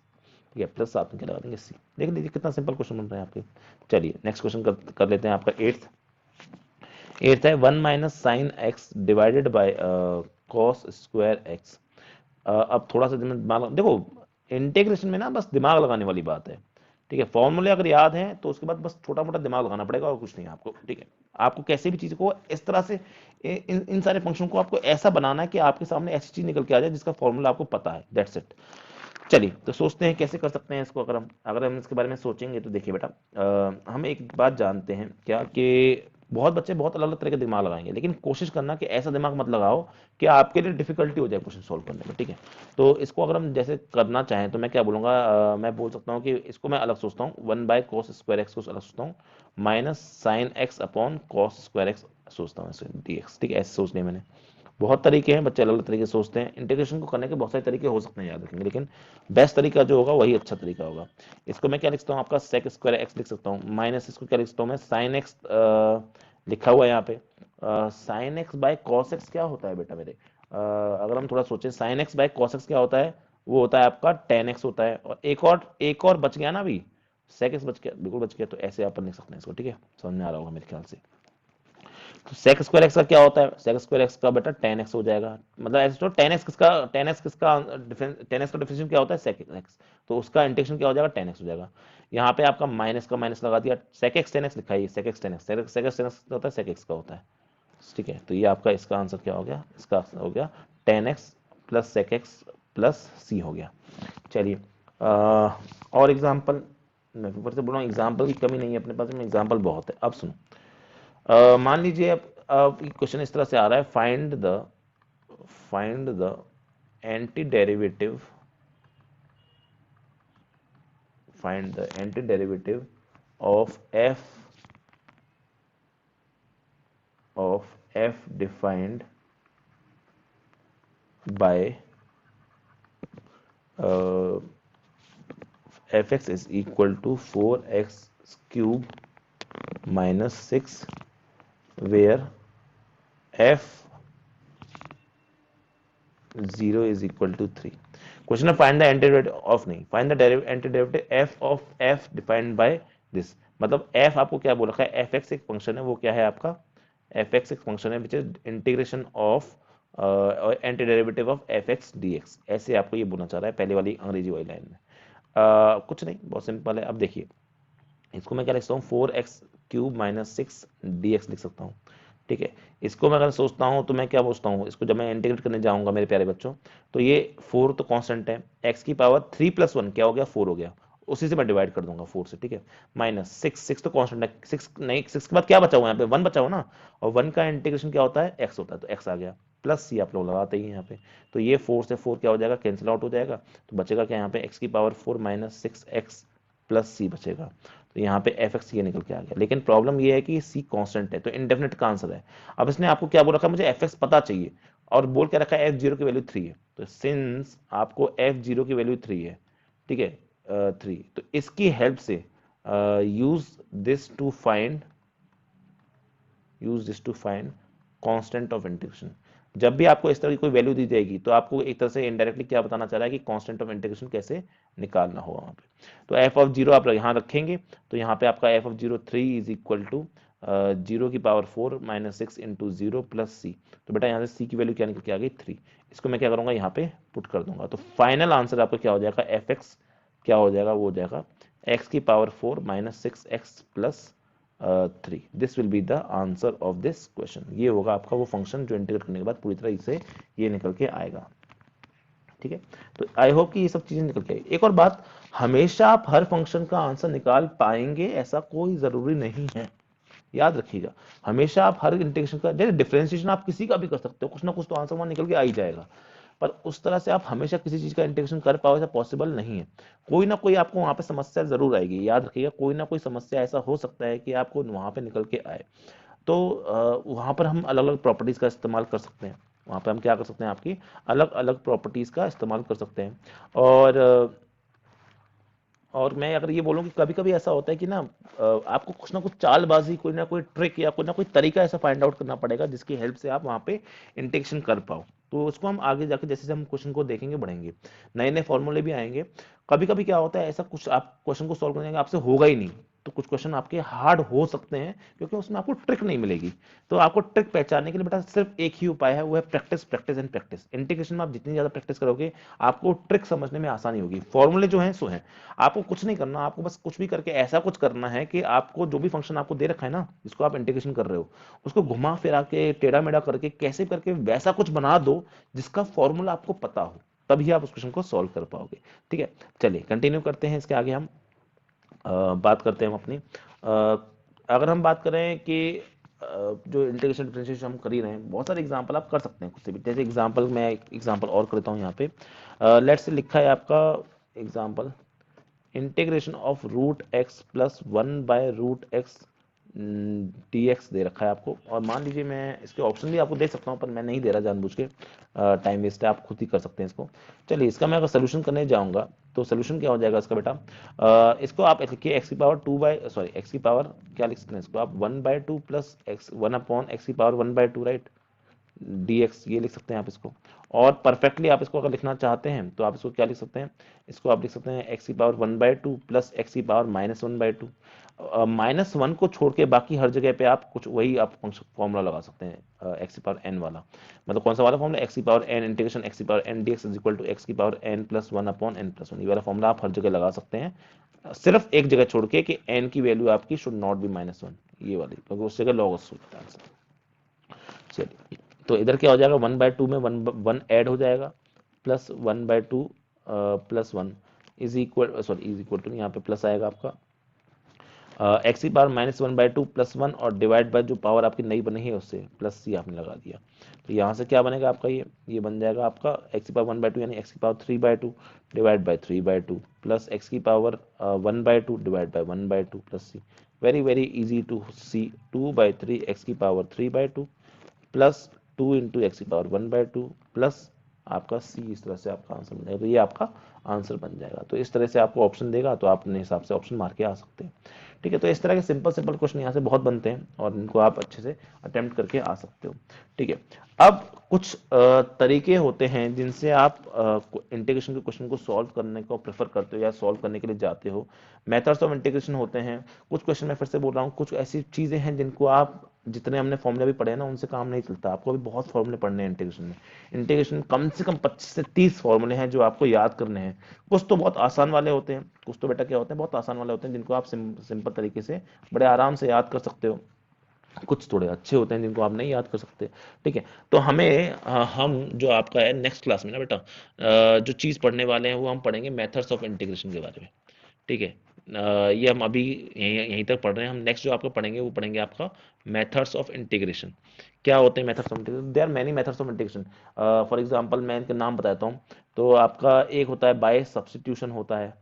ठीक है, प्लस साथ में क्या लगा देंगे सी। देख लीजिए कितना सिंपल क्वेश्चन बन रहा है आपके। चलिए नेक्स्ट क्वेश्चन कर लेते हैं आपका एट्थ। एट्थ है 1 minus sine x divided by cos square x. अब थोड़ा सा दिमाग देखो, इंटीग्रेशन में ना बस दिमाग लगाने वाली बात है, ठीक है। फॉर्मूले अगर याद हैं तो उसके बाद बस छोटा मोटा दिमाग लगाना पड़ेगा और कुछ नहीं आपको, ठीक है। आपको कैसे भी चीज को इस तरह से इन सारे फंक्शन को आपको ऐसा बनाना है कि आपके सामने ऐसी चीज निकल के आ जाए जिसका फॉर्मूला आपको पता है, दैट्स इट। चलिए तो सोचते हैं कैसे कर सकते हैं इसको। अगर हम इसके बारे में सोचेंगे तो देखिए बेटा, हम एक बात जानते हैं क्या कि बहुत बच्चे बहुत अलग अलग तरह के दिमाग लगाएंगे, लेकिन कोशिश करना कि ऐसा दिमाग मत लगाओ कि आपके लिए डिफिकल्टी हो जाए क्वेश्चन सॉल्व करने में, ठीक है। तो इसको अगर हम जैसे करना चाहें तो मैं क्या बोलूंगा, मैं बोल सकता हूँ कि इसको मैं अलग सोचता हूँ, 1/cos² एक्स को अलग सोचता हूँ, minus sine x upon cos² x सोचता हूँ ऐसे dx, ठीक है। ऐसे सोचने मैंने बहुत तरीके हैं, बच्चे अलग अलग तरीके से सोचते हैं, इंटीग्रेशन को करने के बहुत सारे तरीके हो सकते हैं, याद रखेंगे, लेकिन बेस्ट तरीका जो होगा वही अच्छा तरीका होगा। इसको मैं क्या लिखता हूँ, आपका सेक स्क्वायर एक्स लिख सकता हूँ, माइनस इसको क्या लिखता हूँ मैं, साइन एक्स लिखा हुआ है यहाँ पे। Sine x by cos x क्या होता है बेटा मेरे, अगर हम थोड़ा सोचें, sine x by cos x क्या होता है, वो होता है आपका टेन एक्स होता है, और एक और बच गया ना अभी, सेक एक्स बच गया, बिल्कुल बच गया, तो ऐसे अपन लिख सकते हैं इसको, ठीक है। समझ में आ रहा होगा मेरे ख्याल से। तो सेक स्क्वायर एक्स का क्या होता है, सेक स्क्वायर एक्स का बेटा टेन एक्स हो जाएगा, मतलब ऐसे तो टेन एक्स किसका टेन एक्स का डिफरेंशियल क्या होता है, सेक एक्स, तो उसका इंटीग्रेशन क्या हो जाएगा, टेन एक्स हो जाएगा। यहाँ पे आपका माइनस का माइनस लगा दिया, सेक एक्स टेन एक्स लिखा है, sec x tan x, sec x tan x होता है, सेक एक्स का होता है, ठीक है। तो ये आपका इसका आंसर क्या हो गया, इसका आंसर हो गया tan x plus sec x plus c हो गया। चलिए और एग्जाम्पल, मैं ऊपर से बोल रहा हूँ एग्जाम्पल की कमी नहीं है अपने पास में, एग्जाम्पल बहुत है। अब सुनो, मान लीजिए अब क्वेश्चन इस तरह से आ रहा है, find the anti derivative find the anti derivative of f defined by f x is equal to 4x³ minus 6 where f 0 is equal to 3। Question है फाइंड द एंटीडेरिवेटिव ऑफ, नहीं find the antiderivative f of f defined by this, मतलब f आपको क्या बोल रखा है, F x एक function है, वो क्या है आपका एफ एक्स एक फंक्शन है which is integration of anti derivative of f x d x, ऐसे आपको ये बोलना चाह रहा है पहले वाली अंग्रेजी वाली लाइन में। कुछ नहीं, बहुत सिंपल है। अब देखिए इसको मैं क्या लिख सकता हूँ, 4x³ माइनस 6 dx लिख सकता हूँ, ठीक है। इसको मैं अगर सोचता हूँ तो मैं क्या सोचता हूँ, इसको जब मैं इंटीग्रेट करने जाऊंगा मेरे प्यारे बच्चों, तो ये 4 तो कांस्टेंट है, x की पावर 3 + 1 क्या हो गया, 4 हो गया, उसी से मैं डिवाइड कर दूंगा 4 से, ठीक है। माइनस 6 तो कांस्टेंट है, 6 नहीं, 6 के बाद क्या बचा हुआ यहाँ पे, 1 बचा हुआ ना, और 1 का इंटीग्रेशन क्या होता है, x होता है, तो x आ गया, प्लस c आप लोग लगाते ही यहाँ पे, तो ये 4 से 4 क्या हो जाएगा, कैंसिल आउट हो जाएगा, तो बचेगा क्या यहाँ पे, x की power 4 minus 6x plus c बचेगा, तो यहाँ पे एफ एक्स ये निकल के आ गया। लेकिन प्रॉब्लम ये है कि सी कांस्टेंट है, तो इंडेफिनिट का आंसर है। अब इसने आपको क्या बोल रखा है, मुझे एफ एक्स पता चाहिए, और बोल के रखा है एफ जीरो की वैल्यू 3 है, तो सिंस आपको एफ जीरो की वैल्यू 3 है, ठीक है, 3, तो इसकी हेल्प से use this to find constant of integration. जब भी आपको इस तरह की कोई वैल्यू दी जाएगी तो आपको एक तरह से इनडायरेक्टली क्या बताना चाह रहा है कि कांस्टेंट ऑफ इंटीग्रेशन कैसे निकालना होगा वहां पे। तो एफ ऑफ जीरो आप यहाँ रखेंगे, तो यहाँ पे आपका f of zero 3 is equal to 0 की power 4 minus 6 into 0 plus c, तो बेटा यहाँ से सी की वैल्यू क्या निकल के आ गई, 3, इसको मैं क्या करूंगा यहाँ पे पुट कर दूंगा, तो फाइनल आंसर आपका क्या हो जाएगा, एफ एक्स क्या हो जाएगा, वो हो जाएगा एक्स की power 4 minus 6x plus 3, this will be the answer of this question. ये होगा आपका वो फंक्शन जो इंटीग्रेट करने के बाद पूरी तरह इसे ये निकल के आएगा, ठीक है। तो आई होप कि ये सब चीजें निकल के आई। एक और बात, हमेशा आप हर फंक्शन का आंसर निकाल पाएंगे ऐसा कोई जरूरी नहीं है, याद रखिएगा। हमेशा आप हर इंटीग्रेशन का, जैसे डिफरेंशिएशन आप किसी का भी कर सकते हो, कुछ ना कुछ तो आंसर वहां निकल के आ ही जाएगा, पर उस तरह से आप हमेशा किसी चीज का इंटीग्रेशन कर पाओ ऐसा पॉसिबल नहीं है। कोई ना कोई आपको वहां पे समस्या जरूर आएगी, याद रखिएगा, कोई ना कोई समस्या ऐसा हो सकता है कि आपको वहां पे निकल के आए। तो वहां पर हम अलग अलग प्रॉपर्टीज का इस्तेमाल कर सकते हैं, वहां पे हम क्या कर सकते हैं, आपकी अलग अलग प्रॉपर्टीज का इस्तेमाल कर सकते हैं। और मैं अगर ये बोलूं कि कभी कभी ऐसा होता है कि ना आपको कुछ ना कुछ चालबाजी, कोई ना कोई ट्रिक या कोई ना कोई तरीका ऐसा फाइंड आउट करना पड़ेगा जिसकी हेल्प से आप वहां पे इंटेक्शन कर पाओ, तो उसको हम आगे जाके जैसे हम क्वेश्चन को देखेंगे बढ़ेंगे, नए नए फॉर्मूले भी आएंगे। कभी कभी क्या होता है, ऐसा कुछ आप क्वेश्चन को सॉल्व करने का आपसे होगा ही नहीं, तो कुछ क्वेश्चन आपके हार्ड हो सकते हैं क्योंकि उसमें आपको ट्रिक नहीं मिलेगी। तो आपको ट्रिक पहचानने के लिए बेटा सिर्फ एक ही उपाय है, वो है practice, practice and practice. Integration में आप जितनी ज्यादा प्रैक्टिस करोगे आपको ट्रिक समझने में आसानी होगी। फॉर्मूले जो हैं सो हैं, आपको कुछ नहीं करना, आपको बस कुछ भी करके ऐसा कुछ करना है कि आपको जो भी फंक्शन आपको दे रखा है ना, जिसको आप इंटीग्रेशन कर रहे हो, उसको घुमा फिरा के टेढ़ा मेढ़ा करके कैसे करके वैसा कुछ बना दो जिसका फॉर्मूला आपको पता हो, तभी आप उस क्वेश्चन को सॉल्व कर पाओगे, ठीक है। चलिए कंटिन्यू करते हैं, इसके आगे हम बात करते हैं हम अपनी अगर हम बात करें कि जो इंटीग्रेशन डिफरेंशिएशन हम कर ही रहे हैं, बहुत सारे एग्जांपल आप कर सकते हैं खुद से भी। जैसे एग्जांपल, मैं एक एग्जांपल और करता हूँ यहाँ पे, लेट्स से लिखा है आपका example, integration of root X plus 1/√x dx दे रखा है आपको, और मान लीजिए मैं इसके ऑप्शन भी आपको दे सकता हूँ पर मैं नहीं दे रहा जानबूझ के, टाइम वेस्ट है, आप खुद ही कर सकते हैं इसको। चलिए इसका मैं अगर सोल्यूशन करने जाऊंगा तो सोल्यूशन क्या हो जाएगा इसका बेटा, इसको आप लिखिए एक्स की पावर एक्स की पावर क्या लिख सकते हैं इसको आप 1/2 प्लस एक्स 1/x की पावर 1/2, राइट, dx ये लिख सकते हैं आप इसको। और परफेक्टली आप इसको अगर लिखना चाहते हैं तो आप इसको क्या लिख सकते हैं, इसको आप लिख सकते हैं एक्स की पावर 1/2 प्लस एक्स की पावर -1/2। -1 को छोड़ के बाकी हर जगह पे आप कुछ वही आप फॉर्मूला लगा सकते हैं, एक्स की पावर n वाला, मतलब कौन सा वाला फॉर्मूला, एक्स की पावर n इंटीग्रेशन एक्स की power n dx is equal to X की पावर n प्लस 1/n+1, ये वाला फॉर्मूला आप हर जगह लगा सकते हैं, सिर्फ एक जगह छोड़ के कि n की वैल्यू आपकी शुड नॉट बी -1, ये वाली, क्योंकि उस जगह लॉगस होता है आंसर। चलिए तो इधर क्या हो जाएगा, 1/2 में 1 ऐड हो जाएगा, plus 1/2 plus 1 is equal to, यहाँ पे प्लस आएगा आपका एक्स की पावर -1/2 प्लस 1, और डिवाइड बाय जो पावर आपकी नई बनी है उससे प्लस सी आपने लगा दिया, तो यहाँ से क्या बनेगा आपका, ये बन जाएगा आपका एक्स की पावर 1/2 यानी एक्स की power 3/2 divide by 3/2 plus x की power 1/2 divide by 1/2 plus c. Very very easy to see, 2/3 x की पावर 3/2 प्लस 2 इंटू एक्स की पावर 1/2 प्लस आपका सी, इस तरह से आपका आंसर बन जाएगा, तो ये आपका आंसर बन जाएगा। तो इस तरह से आपको ऑप्शन देगा तो आप अपने हिसाब से ऑप्शन मार के आ सकते हैं, ठीक है। तो इस तरह के सिंपल सिंपल क्वेश्चन यहाँ से बहुत बनते हैं और इनको आप अच्छे से अटेम्प्ट करके आ सकते हो, ठीक है। अब कुछ तरीके होते हैं जिनसे आप इंटीग्रेशन के क्वेश्चन को सॉल्व करने को प्रेफर करते हो या सॉल्व करने के लिए जाते हो। मेथड्स ऑफ इंटीग्रेशन होते हैं। कुछ क्वेश्चन मैं फिर से बोल रहा हूँ, कुछ ऐसी चीजें हैं जिनको आप, जितने हमने फॉर्मूले भी पढ़े हैं ना, उनसे काम नहीं चलता, आपको अभी बहुत फॉर्मूले पढ़ने हैं इंटीग्रेशन में। इंटीग्रेशन कम से कम 25 से 30 फॉर्मूले हैं जो आपको याद करने हैं। कुछ तो बहुत आसान वाले होते हैं, कुछ तो बेटा क्या होते हैं, बहुत आसान वाले होते हैं जिनको आप सिंपल तरीके से बड़े आराम से याद कर सकते हो। कुछ थोड़े अच्छे होते हैं जिनको आप नहीं याद कर सकते। ठीक है, तो हमें हम जो आपका है नेक्स्ट क्लास में ना बेटा, जो चीज़ पढ़ने वाले हैं वो हम पढ़ेंगे मेथड्स ऑफ इंटीग्रेशन के बारे में। ठीक है, ये हम अभी यहीं यहीं तक पढ़ रहे हैं। हम नेक्स्ट जो आपका पढ़ेंगे वो पढ़ेंगे आपका मेथड्स ऑफ इंटीग्रेशन। क्या होते हैं methods of integration? There are many methods of integration. For example मैं इनके नाम बताता हूँ। तो आपका एक होता है बाय सब्स्टिट्यूशन होता है।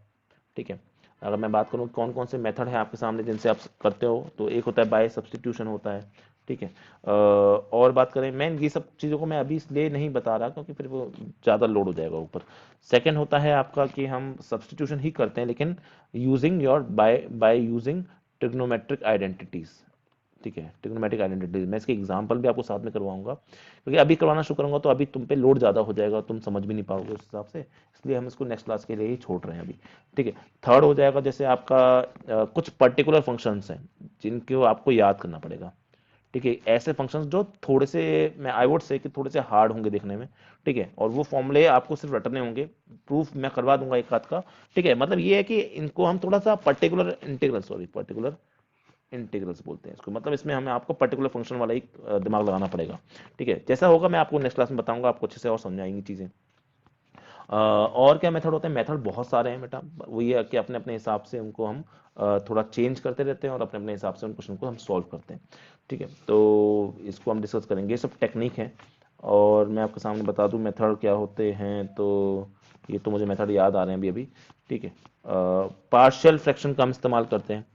ठीक है, अगर मैं बात करूँ कौन कौन से मेथड है आपके सामने जिनसे आप करते हो, तो एक होता है बाय सब्स्टिट्यूशन होता है। ठीक है, और बात करें, मैं ये सब चीज़ों को मैं अभी इसलिए नहीं बता रहा क्योंकि फिर वो ज़्यादा लोड हो जाएगा ऊपर। सेकंड होता है आपका कि हम सब्स्टिट्यूशन ही करते हैं लेकिन using your by by using trigonometric identities. ठीक है, ट्रिग्नोमेट्रिक आइडेंटिटीज मैं इसके एग्जांपल भी आपको साथ में करवाऊंगा, क्योंकि अभी करवाना शुरू करूंगा तो अभी तुम पे लोड ज़्यादा हो जाएगा, तुम समझ भी नहीं पाओगे उस हिसाब से, इसलिए हम इसको नेक्स्ट क्लास के लिए ही छोड़ रहे हैं अभी। ठीक है, थर्ड हो जाएगा जैसे आपका कुछ पर्टिकुलर फंक्शंस हैं जिनको आपको याद करना पड़ेगा। ठीक है, ऐसे फंक्शंस जो थोड़े से, मैं आई वुड से कि थोड़े से हार्ड होंगे देखने में। ठीक है, और वो फॉर्मूले आपको सिर्फ रटने होंगे, प्रूफ मैं करवा दूंगा एक हाथ का। ठीक है, मतलब ये है कि इनको हम थोड़ा सा particular integral, sorry particular integrals बोलते हैं इसको, मतलब इसमें हमें आपको पर्टिकुलर फंक्शन वाला ही दिमाग लगाना पड़ेगा। ठीक है, जैसा होगा मैं आपको नेक्स्ट क्लास में बताऊंगा, आपको अच्छे से और समझाएंगी चीज़ें। और क्या मेथड होते हैं? मेथड बहुत सारे हैं बेटा, वही है कि अपने अपने हिसाब से उनको हम थोड़ा चेंज करते रहते हैं और अपने अपने हिसाब से उन क्वेश्चन को हम सॉल्व करते हैं। ठीक है, तो इसको हम डिस्कस करेंगे, ये सब टेक्निक है। और मैं आपके सामने बता दूं मेथड क्या होते हैं, तो ये तो मुझे मेथड याद आ रहे हैं अभी अभी। ठीक है, पार्शियल फ्रैक्शन का हम इस्तेमाल करते हैं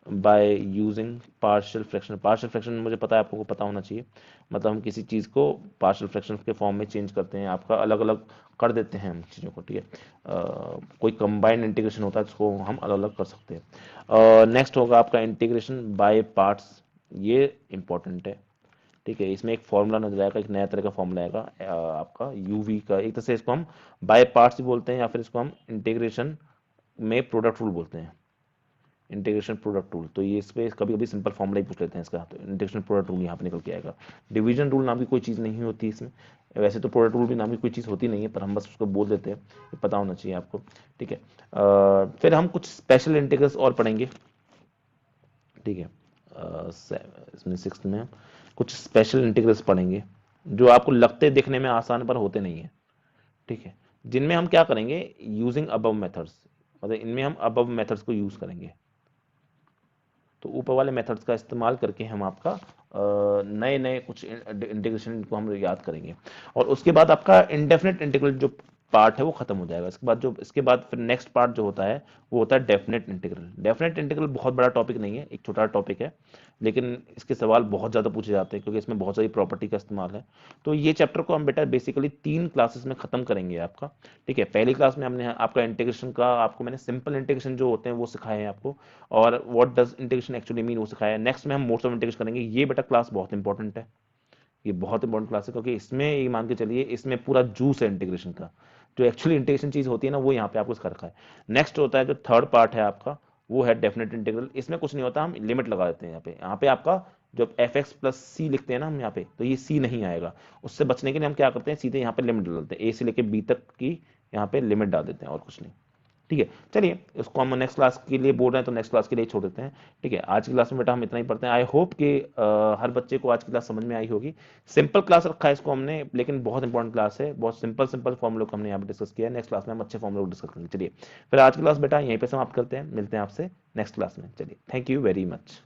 by using partial fraction. Partial fraction मुझे पता है आपको पता होना चाहिए, मतलब हम किसी चीज़ को पार्शियल फ्रैक्शन के फॉर्म में चेंज करते हैं, आपका अलग अलग कर देते हैं हम चीज़ों को। ठीक है, कोई कंबाइंड इंटीग्रेशन होता है जिसको हम अलग अलग कर सकते हैं। नेक्स्ट होगा आपका इंटीग्रेशन बाय पार्ट्स, ये इंपॉर्टेंट है। ठीक है, इसमें एक फॉर्मूला नजर आएगा, एक नया तरह का फॉर्मूला आएगा आपका यूवी का, एक तरह से इसको हम बाय पार्ट्स भी बोलते हैं या फिर इसको हम इंटीग्रेशन में प्रोडक्ट रूल बोलते हैं, इंटीग्रेशन प्रोडक्ट रूल। तो ये इस पे कभी कभी सिंपल फॉर्मूला ही पूछ लेते हैं इसका, तो इंटीग्रेशन प्रोडक्ट रूल यहाँ पे निकल के आएगा। डिवीजन रूल नाम की कोई चीज़ नहीं होती इसमें, वैसे तो प्रोडक्ट रूल भी नाम की कोई चीज़ होती नहीं है, पर हम बस उसको बोल देते हैं, ये पता होना चाहिए आपको। ठीक है, फिर हम कुछ स्पेशल इंटीग्रल्स और पढ़ेंगे। ठीक है, इसमें सिक्स में हम कुछ स्पेशल इंटीग्रल्स पढ़ेंगे जो आपको लगते दिखने में आसान पर होते नहीं है। ठीक है, जिनमें हम क्या करेंगे, यूजिंग अबव मेथड्स, मतलब इनमें हम अबव मेथड्स को यूज करेंगे। तो ऊपर वाले मेथड्स का इस्तेमाल करके हम आपका नए नए कुछ इंटीग्रेशन को हम याद करेंगे, और उसके बाद आपका इंडेफिनेट इंटीग्रल जो पार्ट है वो खत्म हो जाएगा। इसके बाद फिर नेक्स्ट पार्ट जो होता है वो होता है डेफिनेट इंटीग्रल। डेफिनेट इंटीग्रल बहुत बड़ा टॉपिक नहीं है, एक छोटा टॉपिक है, लेकिन इसके सवाल बहुत ज़्यादा पूछे जाते हैं क्योंकि इसमें बहुत सारी प्रॉपर्टी का इस्तेमाल है। तो ये चैप्टर को हम बेटा बेसिकली 3 क्लासेस में खत्म करेंगे आपका। ठीक है, पहली क्लास में हमने आपका इंटीग्रेशन का, आपको मैंने सिंपल इंटीग्रेशन जो होते हैं वो सिखाए हैं आपको, और what does integration actually mean वो सिखाया है। नेक्स्ट में हम मोड्स ऑफ इंटीग्रेशन करेंगे, ये बेटा क्लास बहुत इंपॉर्टेंट है, ये बहुत इंपॉर्टेंट क्लास है क्योंकि इसमें ये मान के चलिए इसमें पूरा जूस है इंटीग्रेशन का, जो एक्चुअली इंटीग्रेशन चीज होती है ना वो यहाँ पे आपको इसका रखा है। नेक्स्ट होता है जो थर्ड पार्ट है आपका, वो है डेफिनेट इंटीग्रल। इसमें कुछ नहीं होता, हम लिमिट लगा देते हैं यहाँ पे आपका जब एफ एक्स प्लस सी लिखते हैं ना हम यहाँ पे, तो ये सी नहीं आएगा। उससे बचने के लिए हम क्या करते हैं, सीधे यहाँ पे लिमिट डाल देते हैं, ए से लेके बी तक की यहाँ पे लिमिट डाल देते हैं और कुछ नहीं। ठीक है, चलिए इसको हम नेक्स्ट क्लास के लिए बोल रहे हैं तो नेक्स्ट क्लास के लिए छोड़ देते हैं। ठीक है, आज की क्लास में बेटा हम इतना ही पढ़ते हैं। आई होप कि हर बच्चे को आज की क्लास समझ में आई होगी। सिंपल क्लास रखा है इसको हमने, लेकिन बहुत इंपॉर्टेंट क्लास है, बहुत सिंपल सिंपल फॉर्मुलों को हमने यहाँ पे डिस्कस किया है। नेक्स्ट क्लास में हम अच्छे फॉर्मुलों को डिस्कस करेंगे। चलिए फिर आज की क्लास बेटा यहीं पे समाप्त करते हैं, मिलते हैं आपसे नेक्स्ट क्लास में। चलिए, थैंक यू वेरी मच।